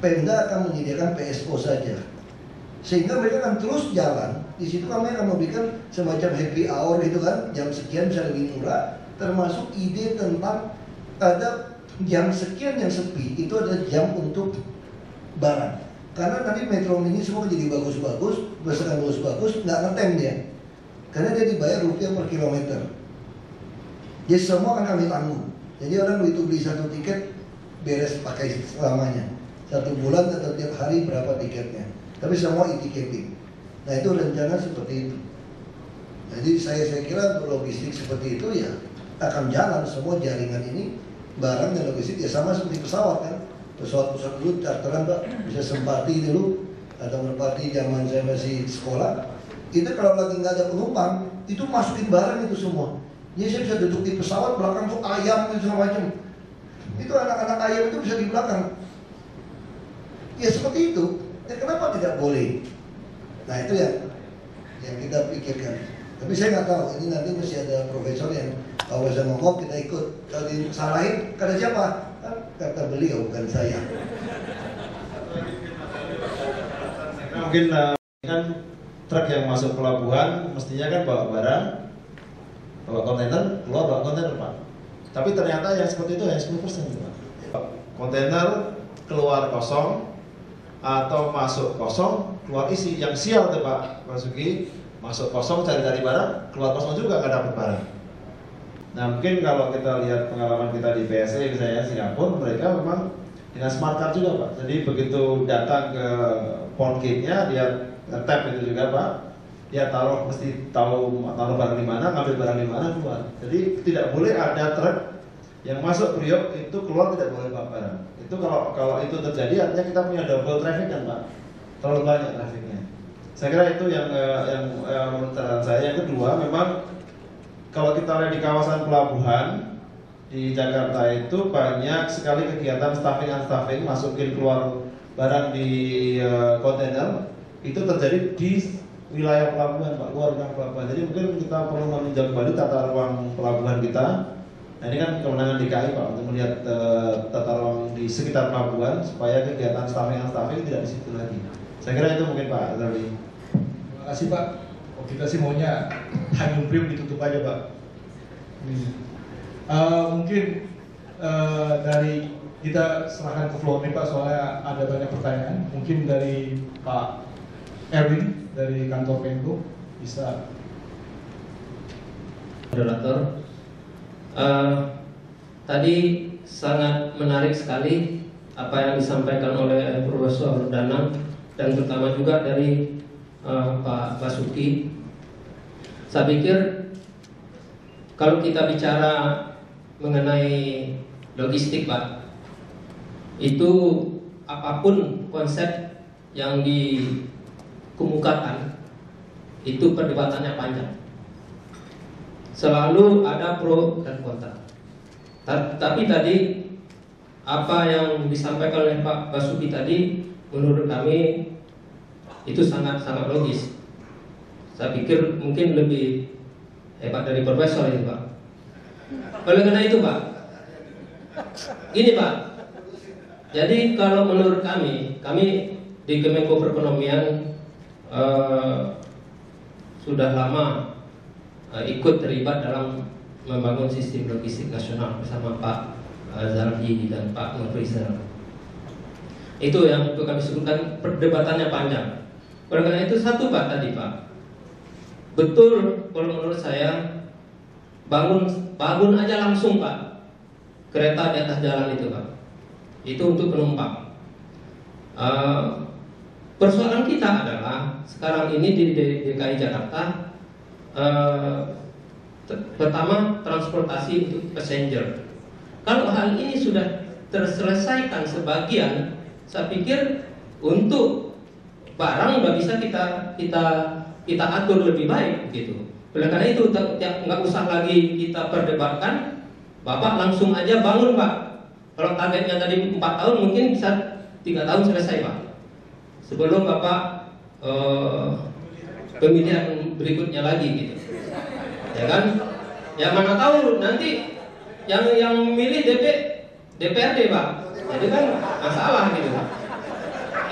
S8: Pemda akan menyediakan PSO saja. Sehingga mereka akan terus jalan. Di situ kami akan memberikan semacam happy hour gitu kan, jam sekian bisa lebih murah. Termasuk ide tentang ada jam sekian yang sepi, itu adalah jam untuk barang. Karena nanti Metro Mini semua jadi bagus-bagus, berdasarkan bagus-bagus, nggak ngetem dia. Karena dia dibayar rupiah per kilometer. Jadi semua akan kami tanggung. Jadi orang begitu beli satu tiket beres pakai selamanya. 1 bulan atau tiap hari berapa tiketnya. Tapi semua e-ticketing. Nah itu rencana seperti itu. Jadi saya kira untuk logistik seperti itu ya akan jalan semua jaringan ini. Barang dan logistik ya sama seperti pesawat kan. Pesawat dulu charteran Pak, bisa Sempati dulu atau Merpati zaman saya masih sekolah. Itu kalau lagi nggak ada penumpang, itu masukin barang itu semua. Jadi saya bisa duduk di pesawat, belakang tuh ayam itu segala macam. Itu anak-anak ayam itu bisa di belakang. Ya seperti itu. Ya kenapa tidak boleh? Nah itu yang kita pikirkan. Tapi saya nggak tahu. Ini nanti masih ada profesor yang kalau saya ngomong kita ikut. Kalau disalahin kata siapa? Kan kata beliau bukan saya.
S7: Mungkin kan truk yang masuk pelabuhan mestinya kan bawa barang, bawa kontainer, keluar bawa kontainer Pak. Tapi ternyata yang seperti itu hanya 10% Pak. Kontainer keluar kosong atau masuk kosong, keluar isi. Yang sial tuh Pak Basuki, masuk kosong cari-cari barang, keluar kosong juga nggak dapat barang. Nah mungkin kalau kita lihat pengalaman kita di PSE misalnya Singapura, mereka memang dengan smart card juga Pak. Jadi begitu datang ke port gate-nya, dia tap itu juga Pak. Dia mesti tahu taruh barang di mana, ngambil barang di mana, keluar. Jadi tidak boleh ada truk yang masuk Priok itu keluar tidak boleh bawa barang. Itu kalau itu terjadi artinya kita punya double traffic kan Pak. Terlalu banyak trafficnya. Saya kira itu yang menurut saya. Yang kedua memang kalau kita lihat di kawasan pelabuhan di Jakarta itu banyak sekali kegiatan staffing masukin keluar barang di kontainer itu terjadi di wilayah pelabuhan Pak, luar pelabuhan. Jadi mungkin kita perlu meninjau kembali tata ruang pelabuhan kita. Nah ini kan kewenangan DKI Pak untuk melihat tata ruang di sekitar pelabuhan supaya kegiatan staffing tidak di situ lagi. Saya kira itu mungkin Pak Zali.
S3: Terima kasih Pak. Oh, kita sih maunya Tanjung Priok ditutup aja Pak. Mungkin dari kita serahkan ke floor nih Pak, soalnya ada banyak pertanyaan. Mungkin dari Pak Erwin dari kantor Menko bisa.
S9: Moderator, tadi sangat menarik sekali apa yang disampaikan oleh Profesor Danang dan terutama juga dari Pak Basuki. Saya pikir kalau kita bicara mengenai logistik Pak, itu apapun konsep yang dikemukakan itu perdebatannya panjang. Selalu ada pro dan kontra. Tapi tadi apa yang disampaikan oleh Pak Basuki tadi menurut kami itu sangat logis. Saya pikir mungkin lebih hebat dari profesor ini Pak. Oleh karena itu Pak, gini Pak, jadi kalau menurut kami di Kemenko Perekonomian sudah lama ikut terlibat dalam membangun sistem logistik nasional bersama Pak Zaldi dan Pak Nurfrizal. Itu yang untuk kami sebutkan, perdebatannya panjang. Oleh karena itu satu Pak tadi Pak, betul kalau menurut saya bangun aja langsung Pak kereta di atas jalan itu Pak. Itu untuk penumpang. Persoalan kita adalah sekarang ini di DKI Jakarta, pertama transportasi untuk passenger. Kalau hal ini sudah terselesaikan sebagian, saya pikir untuk barang udah bisa kita kita atur lebih baik gitu. Oleh karena itu nggak usah lagi kita perdebatkan, Bapak langsung aja bangun Pak. Kalau targetnya tadi 4 tahun mungkin bisa 3 tahun selesai Pak. Sebelum Bapak pemilihan berikutnya lagi gitu. Ya kan? Ya mana tahu nanti yang milih DPRD Pak. Jadi kan masalah gitu.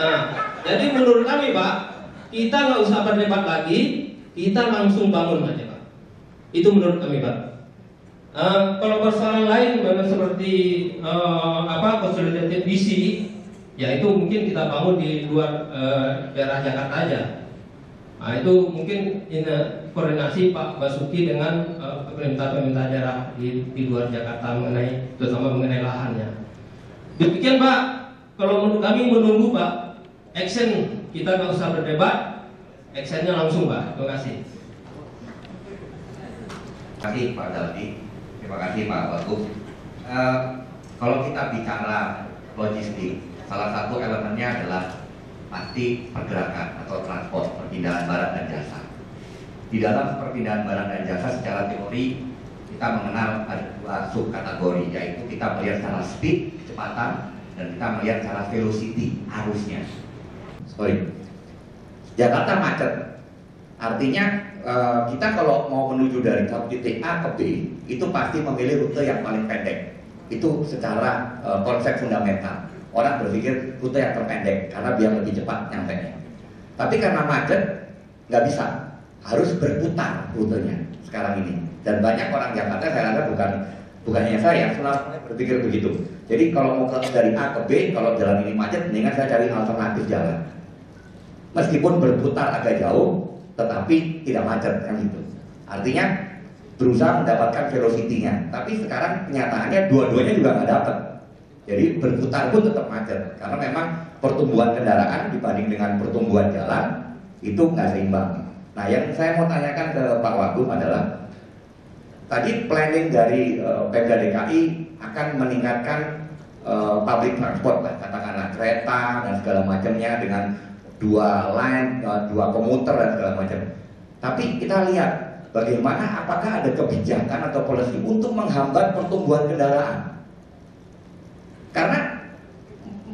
S9: Nah, jadi menurut kami Pak, kita nggak usah berdebat lagi, kita langsung bangun aja Pak. Itu menurut kami Pak. Kalau persoalan lain memang seperti consolidated DC, ya itu mungkin kita bangun di luar daerah Jakarta aja. Nah itu mungkin koordinasi Pak Basuki dengan pemerintah daerah di luar Jakarta terutama mengenai lahannya. Demikian Pak, kalau menurut kami menunggu Pak, action kita nggak usah berdebat, actionnya langsung Pak. Terima kasih.
S10: Terima kasih Pak Daldi, terima kasih Pak Wagub. Kalau kita bicara logistik, salah satu elemennya adalah pasti pergerakan atau transport, perpindahan barang dan jasa. Di dalam perpindahan barang dan jasa secara teori kita mengenal ada 2 subkategori, yaitu kita melihat secara speed, kecepatan, dan kita melihat secara velocity, arusnya. Jakarta macet, artinya kita kalau mau menuju dari titik A ke B itu pasti memilih rute yang paling pendek. Itu secara konsep fundamental. Orang berpikir rute yang terpendek karena biar lebih cepat nyampainya. Tapi karena macet nggak bisa, harus berputar rutenya sekarang ini. Dan banyak orang Jakarta, saya rasa bukan hanya saya, semuanya berpikir begitu. Jadi kalau mau dari A ke B, kalau jalan ini macet, mendingan saya cari alternatif jalan. Meskipun berputar agak jauh, tetapi tidak macet kan gitu. Artinya berusaha mendapatkan velocity-nya. Tapi sekarang kenyataannya dua-duanya juga nggak dapat. Jadi berputar pun tetap macet karena memang pertumbuhan kendaraan dibanding dengan pertumbuhan jalan itu nggak seimbang. Nah, yang saya mau tanyakan ke Pak Wagub adalah tadi planning dari Pemda DKI akan meningkatkan public transport, katakanlah kereta dan segala macamnya dengan 2 line, 2 komuter dan segala macam. Tapi kita lihat bagaimana, apakah ada kebijakan atau polisi untuk menghambat pertumbuhan kendaraan? Karena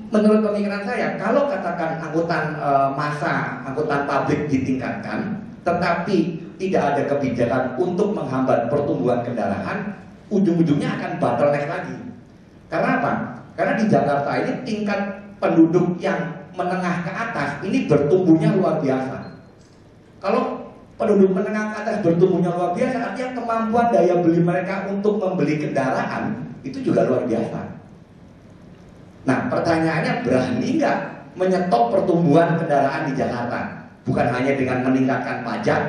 S10: menurut pemikiran saya, kalau katakan angkutan massa, angkutan publik ditingkatkan, tetapi tidak ada kebijakan untuk menghambat pertumbuhan kendaraan, ujung-ujungnya akan bottleneck lagi. Karena apa? Karena di Jakarta ini tingkat penduduk yang menengah ke atas ini bertumbuhnya luar biasa. Kalau penduduk menengah ke atas bertumbuhnya luar biasa, artinya kemampuan daya beli mereka untuk membeli kendaraan itu juga luar biasa. Nah, pertanyaannya, berani nggak menyetop pertumbuhan kendaraan di Jakarta? Bukan hanya dengan meningkatkan pajak,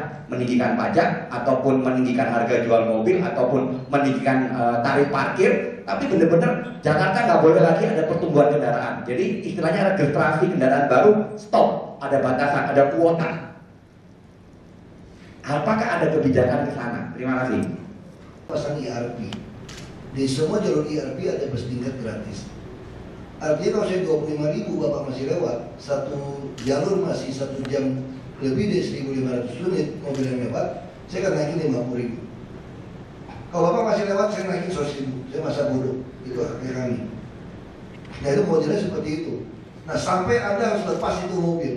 S10: ataupun meninggikan harga jual mobil, ataupun meninggikan tarif parkir, tapi benar-benar Jakarta nggak boleh lagi ada pertumbuhan kendaraan. Jadi istilahnya registrasi kendaraan baru stop, ada batasan, ada kuota. Apakah ada kebijakan ke sana? Terima kasih.
S8: Pasang IRP. Di semua jalur IRP ada bus tingkat gratis. Artinya kalau saya 25.000 Bapak masih lewat, satu jalur masih 1 jam lebih dari 1.500 unit mobil yang lewat, saya akan naikin 50.000. Kalau Bapak masih lewat, saya naikin 100.000. Saya masa bodoh, itu haknya kami. Nah itu modelnya seperti itu. Nah sampai Anda harus lepas itu mobil,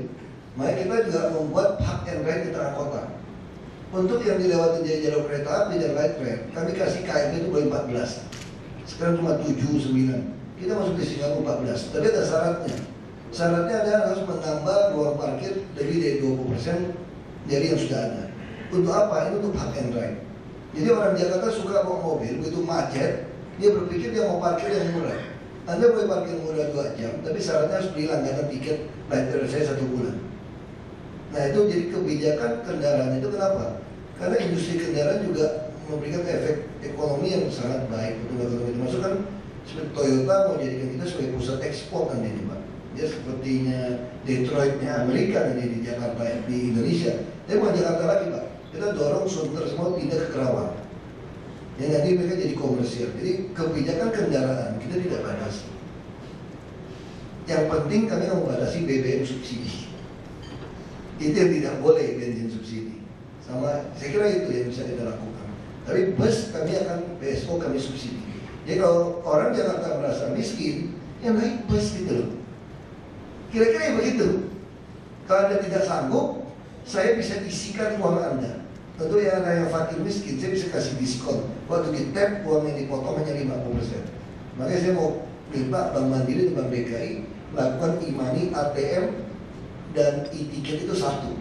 S8: makanya kita juga membuat park and ride di tengah kota. Untuk yang dilewati dari jalur kereta api dan light rail, kami kasih KM itu boleh 14. Sekarang cuma 7, 9. Kita masuk di Singapura 14, tapi ada syaratnya. Syaratnya adalah harus menambah ruang parkir lebih dari 20% dari yang sudah ada. Untuk apa? Ini untuk park and ride. Jadi orang Jakarta suka bawa mobil, begitu macet, dia berpikir dia mau parkir yang murah. Anda boleh parkir murah 2 jam, tapi syaratnya harus beli langganan tiket light rail saya 1 bulan. Nah itu jadi kebijakan kendaraan itu kenapa? Karena industri kendaraan juga memberikan efek ekonomi yang sangat baik untuk ekonomi termasuk kan. Seperti Toyota mau jadikan kita sebagai pusat ekspor nanti ini Pak. Dia sepertinya Detroitnya Amerika nanti di Jakarta, di Indonesia. Tapi bukan Jakarta lagi Pak. Kita dorong sunter semua pindah ke Kerawang. Yang nanti mereka jadi komersial. Jadi kebijakan kendaraan kita tidak batasi. Yang penting kami mau batasi BBM subsidi. Itu yang tidak boleh, bensin subsidi. Sama, saya kira itu yang bisa kita lakukan. Tapi bus kami akan, PSO kami subsidi. Jadi kalau orang Jakarta merasa miskin, ya naik bus gitu loh. Kira-kira begitu. Kalau Anda tidak sanggup, saya bisa isikan uang Anda. Tentu yang Anda yang fakir miskin, saya bisa kasih diskon. Waktu di tap, uang yang dipotong hanya 50%. Makanya saya mau minta Bank Mandiri dan Bank DKI lakukan e-money, ATM, dan e-ticket itu satu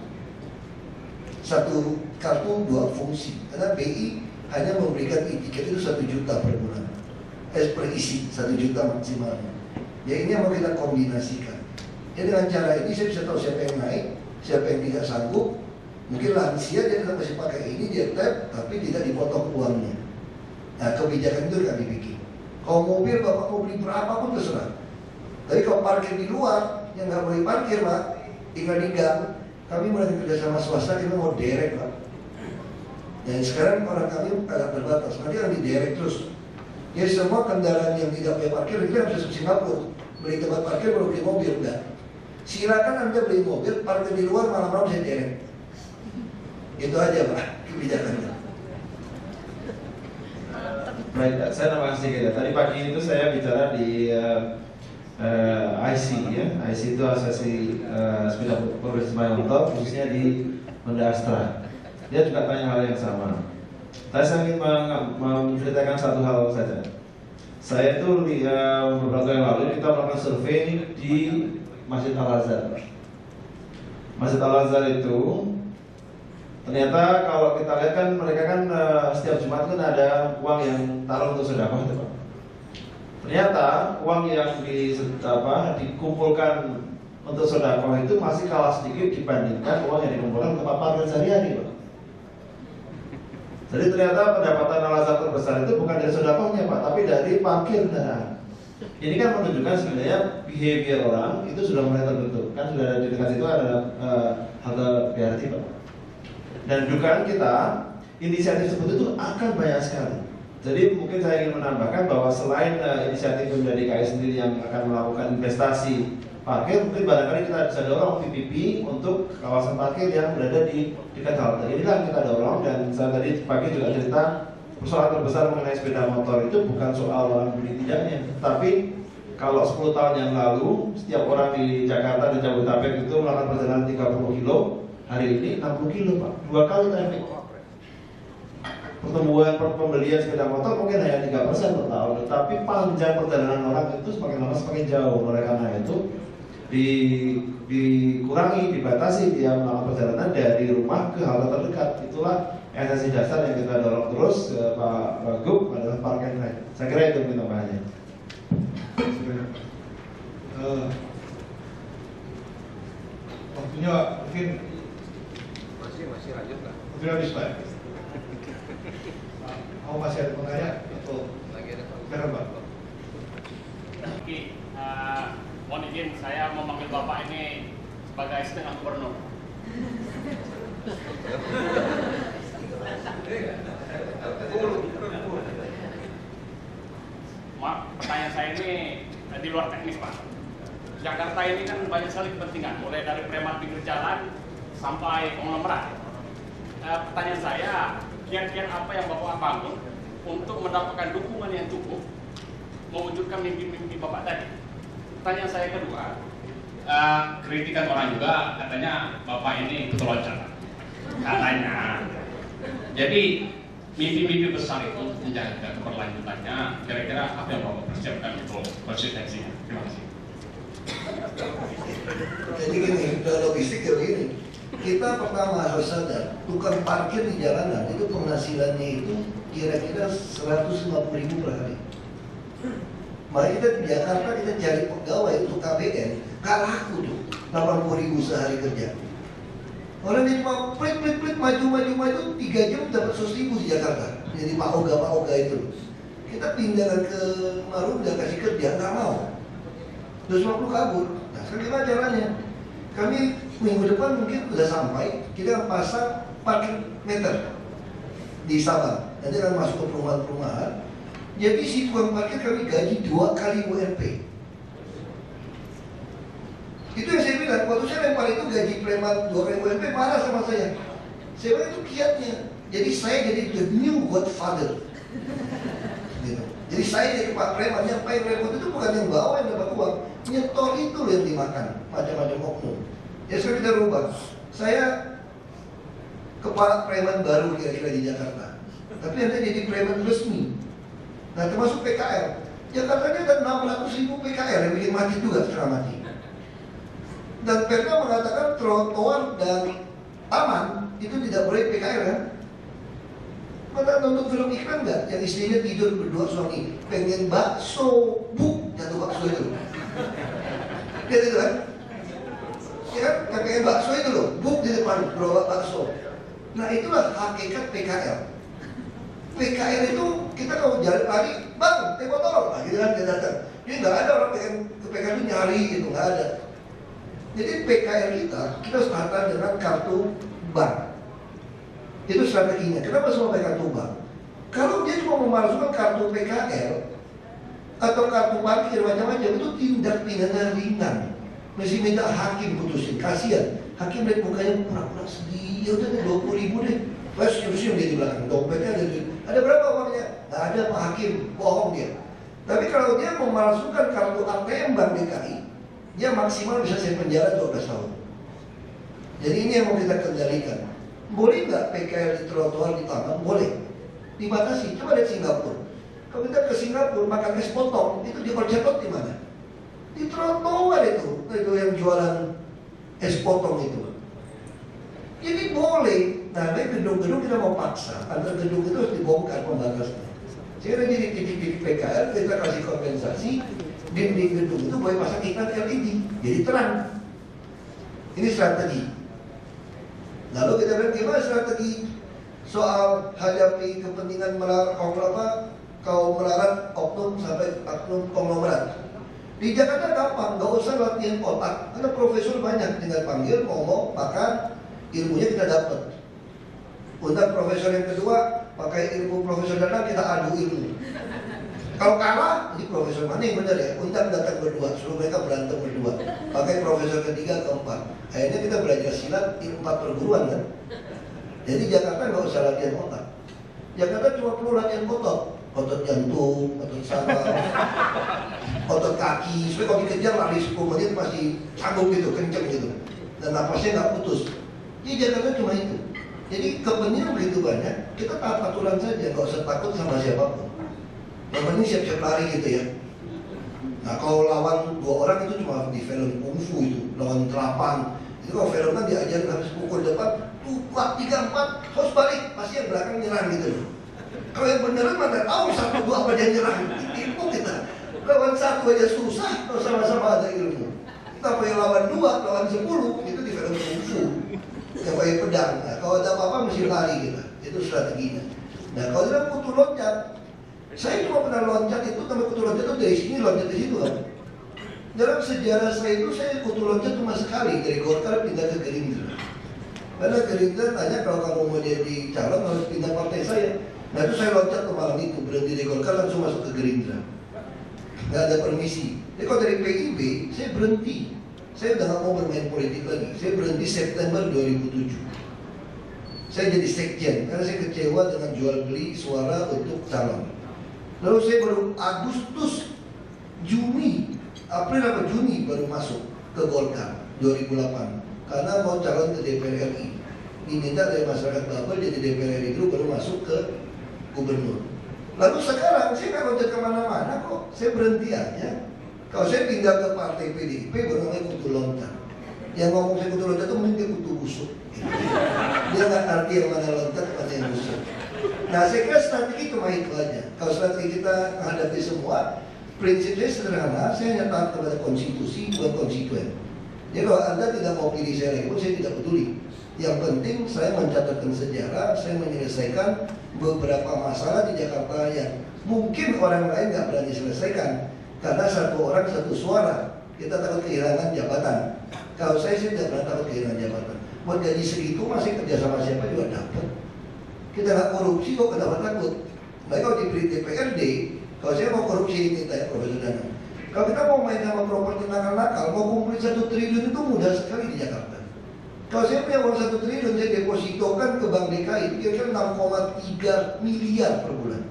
S8: kartu dua fungsi. Karena BI hanya memberikan e-ticket itu 1 juta per bulan, per isi 1 juta maksimalnya. Ya ini yang mau kita kombinasikan. Ya dengan cara ini saya bisa tahu siapa yang naik, siapa yang tidak sanggup. Mungkin lansia dia tetap masih pakai ini, dia tap, tapi tidak dipotong uangnya. Nah kebijakan itu kami bikin. Kalau mobil bapak mau beli berapa pun terserah. Tapi kalau parkir di luar, yang nggak boleh parkir Pak, tinggal di gang. Kami mulai kerja sama swasta, kita mau derek Pak. Dan sekarang orang kami agak terbatas, nanti akan diderek terus. Jadi semua kendaraan yang tidak boleh parkir, kita bisa ke Singapura. Beli tempat parkir baru beli mobil, enggak. Silakan Anda beli mobil, parkir di luar, malam-malam saya derek. Itu aja Pak, kebijakannya.
S7: Baik, saya nama sedikit ya. Tadi pagi itu saya bicara di IC ya. IC itu Asosiasi Sepeda Profesional Motor, khususnya di Honda Astra. Dia juga tanya hal yang sama. Saya ingin menceritakan satu hal saja. Saya itu beberapa tahun yang lalu kita melakukan survei di Masjid Al-Azhar. Masjid Al-Azhar itu ternyata kalau kita lihat kan mereka kan setiap Jumat kan ada uang yang taruh untuk sedekah itu Pak. Ternyata uang yang dikumpulkan untuk sedekah itu masih kalah sedikit dibandingkan uang yang dikumpulkan untuk parkir sehari-hari Pak. Jadi ternyata pendapatan Al-Azhar terbesar itu bukan dari sedekahnya Pak, tapi dari parkir kendaraan. Ini kan menunjukkan sebenarnya behavior orang itu sudah mulai terbentuk. Kan sudah ada di dekat situ ada halte BRT Pak. Dan dugaan kita, inisiatif seperti itu akan banyak sekali. Jadi mungkin saya ingin menambahkan bahwa selain inisiatif dari DKI sendiri yang akan melakukan investasi parkir, mungkin barangkali kita bisa dorong PPP untuk kawasan parkir yang berada di dekat halte. Inilah yang kita dorong, dan saya tadi pagi juga cerita persoalan terbesar mengenai sepeda motor itu bukan soal orang beli tidaknya, tapi kalau 10 tahun yang lalu setiap orang di Jakarta dan Jabodetabek itu melakukan perjalanan 30 kilo, hari ini 60 kilo Pak, 2 kali traffic. Pertumbuhan pembelian sepeda motor mungkin hanya 3% per tahun, tapi panjang perjalanan orang itu semakin lama semakin jauh. Oleh karena itu dikurangi, dibatasi dia melakukan perjalanan dari rumah ke halte terdekat. Itulah esensi dasar yang kita dorong terus Pak Wagub adalah park and ride. Saya kira itu mungkin tambahannya.
S3: Waktunya mungkin
S11: masih lanjut nggak?
S3: mungkin habis Pak. Mau masih ada penanya atau
S11: Lagi ada Pak.
S3: silakan Pak.
S12: Oke, mohon izin saya memanggil Bapak ini sebagai setengah gubernur. Maaf, pertanyaan saya ini di luar teknis Pak. Jakarta ini kan banyak sekali kepentingan, mulai dari preman pinggir jalan sampai konglomerat. Pertanyaan saya, kiat-kiat apa yang Bapak bangun untuk mendapatkan dukungan yang cukup mewujudkan mimpi-mimpi Bapak tadi? Pertanyaan saya kedua, kritikan orang juga katanya Bapak ini keteloncaran, katanya. Jadi mimpi-mimpi besar itu menjaga keberlanjutannya. Kira-kira apa yang Bapak persiapkan untuk konsistensinya? Terima kasih.
S8: Jadi gini, logistik ya begini. Kita pertama harus sadar, tukang parkir di jalanan itu penghasilannya itu kira-kira 150.000 per hari. Maka kita di Jakarta kita cari pegawai untuk KBN, gak laku tuh 80.000 sehari kerja. Orang dia cuma plit maju 3 jam dapat 100.000 di Jakarta. Jadi Pak Oga itu. Kita pindahkan ke Marunda kasih kerja, nggak mau. 250 kabur. Nah sekarang gimana caranya? Kami minggu depan mungkin sudah sampai, kita pasang parkir meter di Sabang. Nanti akan masuk ke perumahan-perumahan. Jadi si tukang parkir kami gaji 2 kali UMP. Itu yang saya bilang. bilang, waktu saya lempar itu gaji preman 2 kali UMP marah sama saya. Saya bilang itu kiatnya. Jadi saya jadi the new godfather. Gitu. Jadi saya jadi Pak Preman, yang paling repot itu bukan yang bawa yang dapat uang, nyetor itu loh yang dimakan, macam-macam oknum. Ya sekarang kita rubah. Saya kepala preman baru kira-kira di Jakarta, tapi nanti jadi preman resmi. Nah termasuk PKL. Jakarta ini ada 600.000 PKL yang bikin mati juga setengah mati. Dan Perda mengatakan trotoar dan taman itu tidak boleh PKL kan? Maka nonton film iklan nggak? Yang istrinya tidur berdua suami, pengen bakso, buk jatuh bakso itu. Lihat itu kan? Ya kan? Pengen bakso itu loh, buk di depan gerobak bakso. Nah itulah hakikat PKL. PKL itu kita kalau jalan lari, bang, teh botol, nah, gitu kan dia datang. Jadi nggak ada orang pengen ke PKL itu nyari gitu, nggak ada. Jadi PKL kita startan dengan kartu bank. Itu strateginya. Kenapa semua pakai kartu bank? Kalau dia cuma memasukkan kartu PKL atau kartu parkir macam-macam, itu tindak pidana ringan. Mesti minta hakim putusin. Kasihan. Hakim lihat mukanya pura-pura sedih. Ya udah 20.000 deh. Pas senyum dia di belakang. Dompetnya ada berapa uangnya? Nggak ada Pak Hakim. Bohong dia. Tapi kalau dia memasukkan kartu ATM Bank DKI, dia maksimal bisa saya penjara 12 tahun. Jadi ini yang mau kita kendalikan. Boleh nggak PKL di trotoar di taman? Boleh. Dibatasi. Coba lihat Singapura. Kalau kita ke Singapura makan es potong, itu di Orchard di mana? Di trotoar itu yang jualan es potong itu. Jadi boleh. Nah, dari gedung-gedung kita mau paksa. Antar gedung itu harus dibongkar pembatasnya. Sehingga jadi titik-titik PKL kita kasih kompensasi. Dinding gedung itu boleh pasang iklan LED. Jadi terang. Ini strategi. Lalu kita bilang gimana strategi soal hadapi kepentingan kaum melarat oknum sampai oknum konglomerat. Di Jakarta gampang, nggak usah latihan otak, karena profesor banyak, tinggal panggil, ngomong, maka ilmunya kita dapat. Undang profesor yang kedua, pakai ilmu profesor datang kita adu ilmu. Kalau kalah, ini profesor mana yang benar ya? Undang datang berdua, suruh mereka berantem berdua. Pakai profesor ketiga, keempat. Akhirnya kita belajar silat di 4 perguruan kan. Jadi Jakarta nggak usah latihan otak. Jakarta cuma perlu latihan otot. Otot jantung, otot saraf, otot kaki. Supaya kalau dikejar lari 10 menit masih sanggup gitu, kenceng gitu. Dan napasnya nggak putus. Jadi Jakarta cuma itu. Jadi kepentingan begitu banyak, kita taat aturan saja, nggak usah takut sama siapapun. Yang penting siap-siap lari gitu ya. Nah kalau lawan 2 orang itu cuma di film kungfu itu, lawan 8. Itu kalau film kan diajarin habis pukul depan, 4, 3, 4, harus balik, pasti yang belakang nyerang gitu loh. Kalau yang beneran mana tahu 1, 2 apa dia nyerang, tipu kita. Lawan 1 aja susah, kalau sama-sama ada ilmu. Tapi yang lawan 2, lawan 10, itu di film kungfu. Yang pakai pedang. Nah kalau ada apa-apa mesti lari gitu. Itu strateginya. Nah kalau dalam kutu loncat, saya cuma pernah loncat itu, tapi kutu loncat itu dari sini loncat di situ kan. Dalam sejarah saya itu saya kutu loncat cuma sekali dari Golkar pindah ke Gerindra. Karena Gerindra tanya kalau kamu mau jadi calon harus pindah partai saya. Nah itu saya loncat ke malam itu, berhenti dari Golkar langsung masuk ke Gerindra. Nggak ada permisi. Jadi kalau dari PIB saya berhenti. Saya udah nggak mau bermain politik lagi. Saya berhenti September 2007. Saya jadi sekjen karena saya kecewa dengan jual beli suara untuk calon. Lalu saya baru Agustus, Juni, April atau Juni baru masuk ke Golkar 2008 karena mau calon ke DPR RI. Diminta dari masyarakat Babel jadi DPR RI dulu baru masuk ke gubernur. Lalu sekarang saya nggak loncat kemana-mana kok, saya berhenti aja. Kalau saya pindah ke partai PDIP baru namanya kutu loncat. Yang ngomong saya kutu loncat itu mending dia kutu busuk. Dia nggak ngerti yang mana loncat, mana yang busuk. Nah saya kira strategi cuma itu aja. Kalau strategi kita menghadapi semua, prinsipnya sederhana, saya hanya taat kepada konstitusi, bukan konstituen. Jadi kalau Anda tidak mau pilih saya lagi pun saya tidak peduli. Yang penting saya mencatatkan sejarah, saya menyelesaikan beberapa masalah di Jakarta yang mungkin orang lain nggak berani selesaikan. Karena 1 orang 1 suara, kita takut kehilangan jabatan. Kalau saya tidak pernah takut kehilangan jabatan. Buat gaji segitu masih kerja sama siapa juga dapat. Kita nggak korupsi kok kenapa takut? Baik kalau diberi DPRD, kalau saya mau korupsi minta ya Profesor Danang. Kalau kita mau main sama properti nakal-nakal, mau kumpulin 1 triliun itu mudah sekali di Jakarta. Kalau saya punya uang 1 triliun, saya depositokan ke Bank DKI, kira-kira 6,3 miliar per bulan.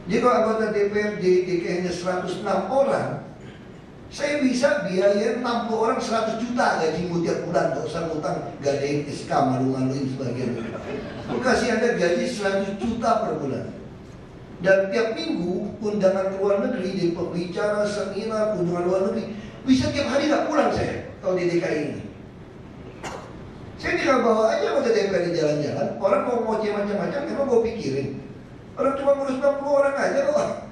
S8: Jadi kalau anggota DPRD DKI hanya 106 orang, saya bisa biaya 60 orang 100 juta gaji tiap bulan, gak usah ngutang gadain SK, malu-maluin sebagian. Aku kasih Anda gaji 100 juta per bulan. Dan tiap minggu undangan ke luar negeri, jadi pembicara, seminar, kunjungan luar negeri, bisa tiap hari gak pulang saya kalau di DKI ini. Saya tinggal bawa aja anggota DPRD jalan-jalan, orang mau ngoceh macam-macam, memang gue pikirin. Orang cuma ngurus 60 orang aja kok.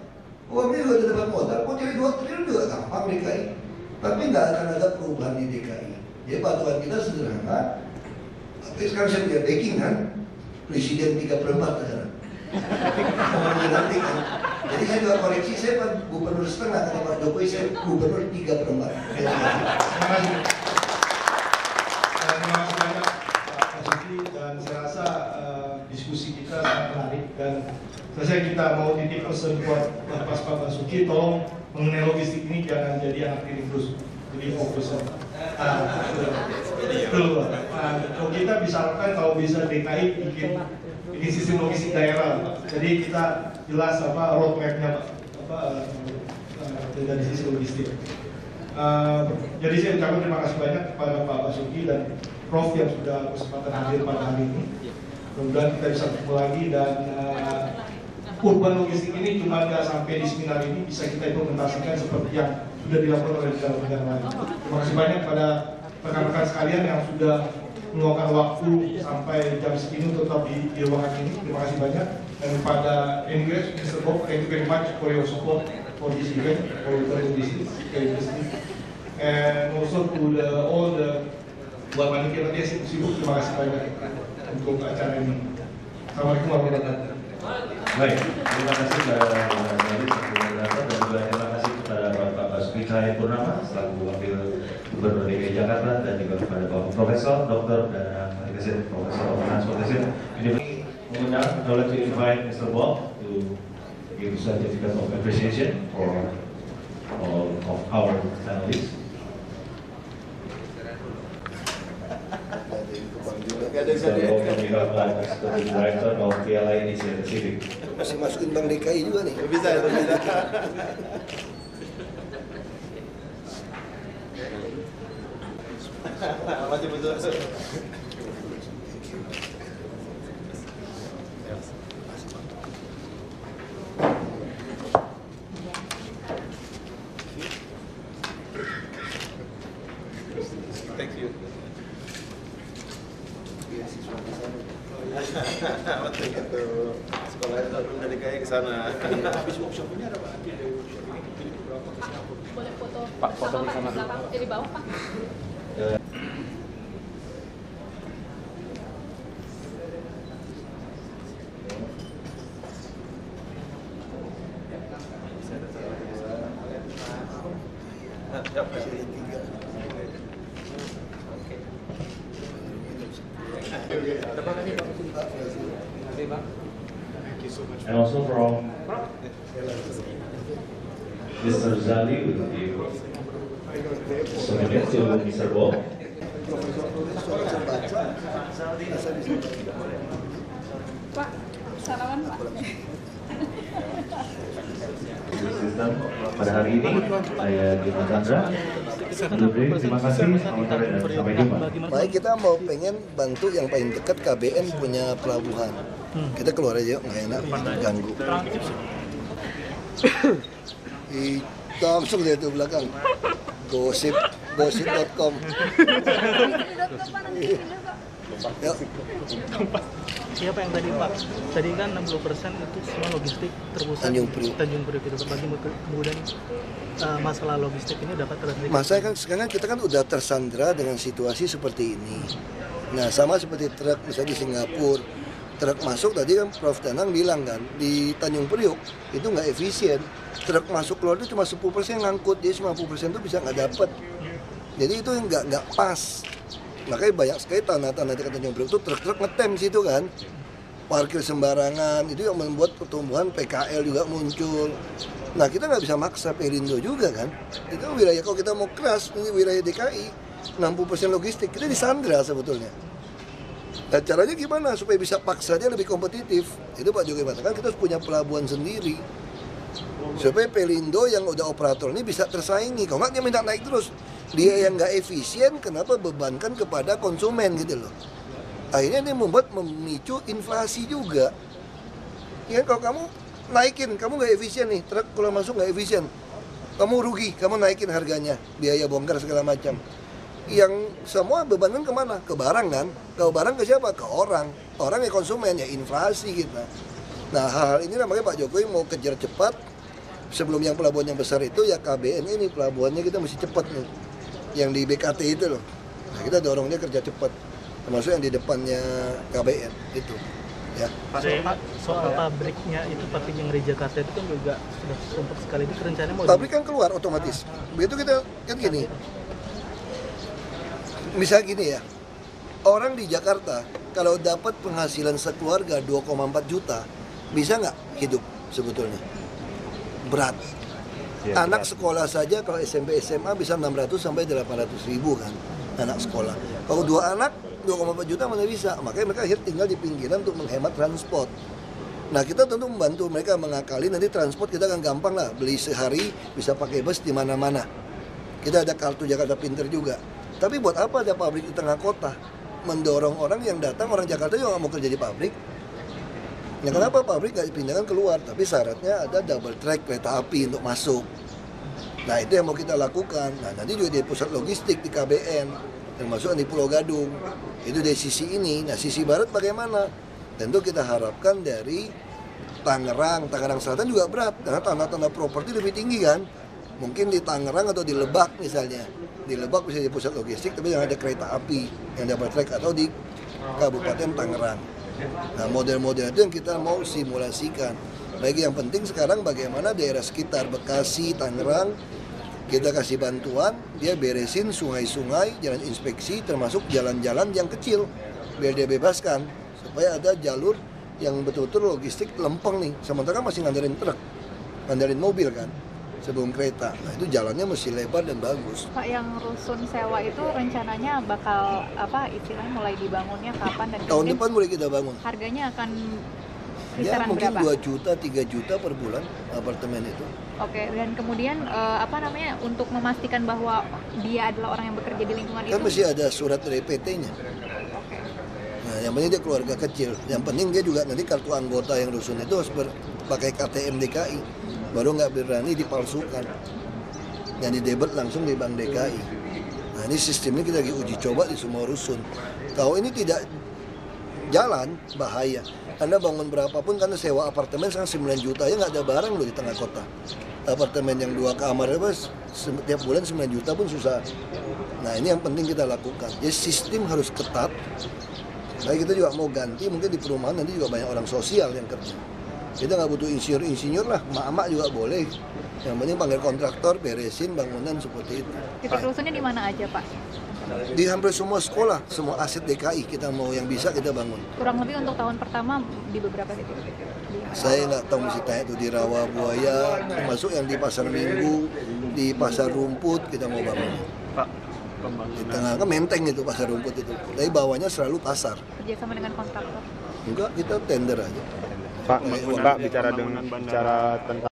S8: Uangnya juga udah dapat modal, mau cari 2 triliun juga gampang DKI. Tapi nggak akan ada perubahan di DKI. Jadi patuhan kita sederhana. Tapi sekarang saya punya backing kan, presiden 3/4 sekarang. Nanti kan. Jadi saya juga koreksi, saya Pak Gubernur setengah, kata Pak Jokowi saya Gubernur 3/4.
S3: Terima kasih banyak Pak Suki, dan saya rasa diskusi kita sangat menarik, dan saya kita mau titip pesan buat Pak Basuki, tolong mengenai logistik ini jangan jadi anak tiri terus, jadi fokus. Kalau kita bisa harapkan kalau bisa DKI bikin ini sistem logistik daerah, jadi kita jelas roadmap-nya dari sisi logistik. Jadi saya ucapkan terima kasih banyak kepada Pak Basuki dan Prof yang sudah kesempatan hadir pada hari ini. Mudah-mudahan kita bisa ketemu lagi, dan urban logistik ini cuma nggak sampai di seminar ini, bisa kita implementasikan seperti yang sudah dilakukan oleh negara-negara lain. Terima kasih banyak pada rekan-rekan sekalian yang sudah meluangkan waktu sampai jam segini tetap di ruangan ini. Terima kasih banyak. Dan pada English, Mr. Bob, thank you very much for your support for this event, for urban logistics, and also to all the buat panitia nanti yang sibuk, terima kasih banyak untuk acara ini. Assalamualaikum warahmatullahi wabarakatuh.
S6: Baik, terima kasih kepada dan juga terima kasih kepada Bapak Basuki Cahayapurnama selaku Wakil Gubernur DKI Jakarta, dan juga kepada Bapak Profesor, Dr. dan Profesor of Transportation. Mengundang, I would like to invite Mr. Bob to give a certificate of appreciation for all of our panelists. So, on behalf of the Director of PLI Asia Pacific.
S8: Masih masukin Bank DKI juga nih.
S13: Bisa. Masih betul. Thank you. Sekolah dari DKI ke sana. Habis workshop ini ada Pak?
S4: Boleh foto
S13: Pak, foto di sana dulu.
S4: Di bawah Pak.
S6: And also from Mr. Zali will give souvenir to Mr. Bob.
S4: Pak, salaman Pak.
S6: Sistem pada hari ini saya Dimas Chandra. Terima kasih, selamat sore dan sampai jumpa.
S8: Baik, kita mau pengen bantu yang paling dekat KBN punya pelabuhan. Kita keluar aja yuk, nggak enak, ganggu. Langsung dari itu belakang. Gosip.com. Yuk.
S14: Siapa yang tadi Pak? Tadi kan 60% itu semua logistik terpusat
S8: Tanjung Priok
S14: itu. Kemudian masalah logistik ini dapat terjadi.
S8: Masa kan sekarang kita kan udah tersandra dengan situasi seperti ini. Nah, sama seperti truk misalnya di Singapura, truk masuk tadi kan Prof Danang bilang kan di Tanjung Priok itu nggak efisien. Truk masuk keluar itu cuma 10% ngangkut, jadi 90% itu bisa nggak dapet. Jadi itu nggak pas. Makanya banyak sekali tanah-tanah di Tanjung Priok itu truk-truk ngetem situ kan. parkir sembarangan, itu yang membuat pertumbuhan PKL juga muncul. Nah kita nggak bisa maksa Pelindo juga kan, itu wilayah kalau kita mau keras, ini wilayah DKI, 60% logistik, kita disandra sebetulnya. Nah caranya gimana supaya bisa paksa dia lebih kompetitif? Itu Pak Jokowi katakan kita harus punya pelabuhan sendiri, supaya Pelindo yang udah operator ini bisa tersaingi. Kalau nggak dia minta naik terus, dia yang nggak efisien, kenapa bebankan kepada konsumen gitu loh. Akhirnya dia membuat memicu inflasi juga. Ya kalau kamu naikin, kamu nggak efisien nih, truk kalau masuk nggak efisien, kamu rugi, kamu naikin harganya, biaya bongkar segala macam. Yang semua bebankan kemana? Ke barang kan? Ke barang ke siapa? Ke orang. Orang ya konsumen, ya inflasi kita. Nah hal-hal ini namanya Pak Jokowi mau kejar cepat. Sebelum yang pelabuhan yang besar itu ya KBN ini pelabuhannya kita mesti cepat nih. Yang di BKT itu loh. Nah kita dorongnya kerja cepat. Termasuk yang di depannya KBN itu. Ya.
S14: Soal pabriknya itu, pabrik yang di Jakarta itu kan juga sudah sumpah sekali, itu rencananya mau
S8: pabrik kan keluar otomatis. Begitu kita kan gini. Misal gini ya. Orang di Jakarta kalau dapat penghasilan sekeluarga 2,4 juta, bisa nggak hidup sebetulnya? Berat. Ya, anak berat. Sekolah saja kalau SMP SMA bisa 600 sampai 800 ribu kan anak sekolah. Kalau 2 anak 2,4 juta mana bisa, makanya mereka akhirnya tinggal di pinggiran untuk menghemat transport. Nah kita tentu membantu mereka mengakali, nanti transport kita kan gampang lah, beli sehari bisa pakai bus di mana-mana. Kita ada kartu Jakarta Pinter juga. Tapi buat apa ada pabrik di tengah kota? Mendorong orang yang datang, orang Jakarta juga nggak mau kerja di pabrik. Ya kenapa pabrik nggak dipindahkan keluar? Tapi syaratnya ada double track kereta api untuk masuk. Nah itu yang mau kita lakukan. Nah nanti juga di pusat logistik di KBN, termasuk di Pulau Gadung. Itu dari sisi ini. Nah sisi barat bagaimana? Tentu kita harapkan dari Tangerang Selatan juga berat, karena tanah-tanah properti lebih tinggi kan. Mungkin di Tangerang atau di Lebak misalnya. Di Lebak bisa di pusat logistik, tapi yang ada kereta api, yang double track, atau di Kabupaten Tangerang. Nah model-model itu yang kita mau simulasikan. Bagi yang penting sekarang bagaimana daerah sekitar Bekasi, Tangerang, kita kasih bantuan, dia beresin sungai-sungai, jalan inspeksi, termasuk jalan-jalan yang kecil, biar dia bebaskan, supaya ada jalur yang betul-betul logistik lempeng nih. Sementara masih ngandarin truk, ngandarin mobil kan, sebelum kereta. Nah itu jalannya mesti lebar dan bagus.
S15: Pak, yang rusun sewa itu rencananya bakal apa istilahnya mulai dibangunnya kapan dan
S8: tahun depan mulai kita bangun.
S15: Harganya akan
S8: ya mungkin
S15: berapa?
S8: 2 juta, 3 juta per bulan apartemen itu.
S15: Oke, dan kemudian untuk memastikan bahwa dia adalah orang yang bekerja di lingkungan
S8: kan
S15: itu?
S8: mesti ada surat dari PT-nya.
S15: Oke.
S8: Nah, yang penting dia keluarga kecil. Yang penting dia juga nanti kartu anggota yang rusun itu harus pakai KTM DKI. Baru nggak berani dipalsukan. Yang didebet langsung di Bank DKI. Nah ini sistemnya kita lagi uji coba di semua rusun. Kalau ini tidak jalan, bahaya. Anda bangun berapapun, karena sewa apartemen sekarang 9 juta, ya nggak ada barang loh di tengah kota. Apartemen yang 2 kamar, setiap bulan 9 juta pun susah. Nah ini yang penting kita lakukan. Jadi sistem harus ketat. Nah kita juga mau ganti, mungkin di perumahan nanti juga banyak orang sosial yang kerja. Kita nggak butuh insinyur lah, emak-emak juga boleh. Yang penting panggil kontraktor, beresin bangunan seperti itu.
S15: Titik rusunnya di mana aja Pak?
S8: Di hampir semua sekolah, semua aset DKI kita mau yang bisa kita bangun.
S15: Kurang lebih untuk tahun pertama di beberapa titik.
S8: Saya nggak tahu mesti tanya itu di Rawa Buaya, termasuk yang di Pasar Minggu, di Pasar Rumput kita mau bangun.
S14: Pak,
S8: di tengah kan Menteng itu Pasar Rumput itu, tapi bawahnya selalu pasar.
S15: Kerjasama dengan kontraktor?
S8: Enggak, kita tender aja.
S16: Pak bicara tentang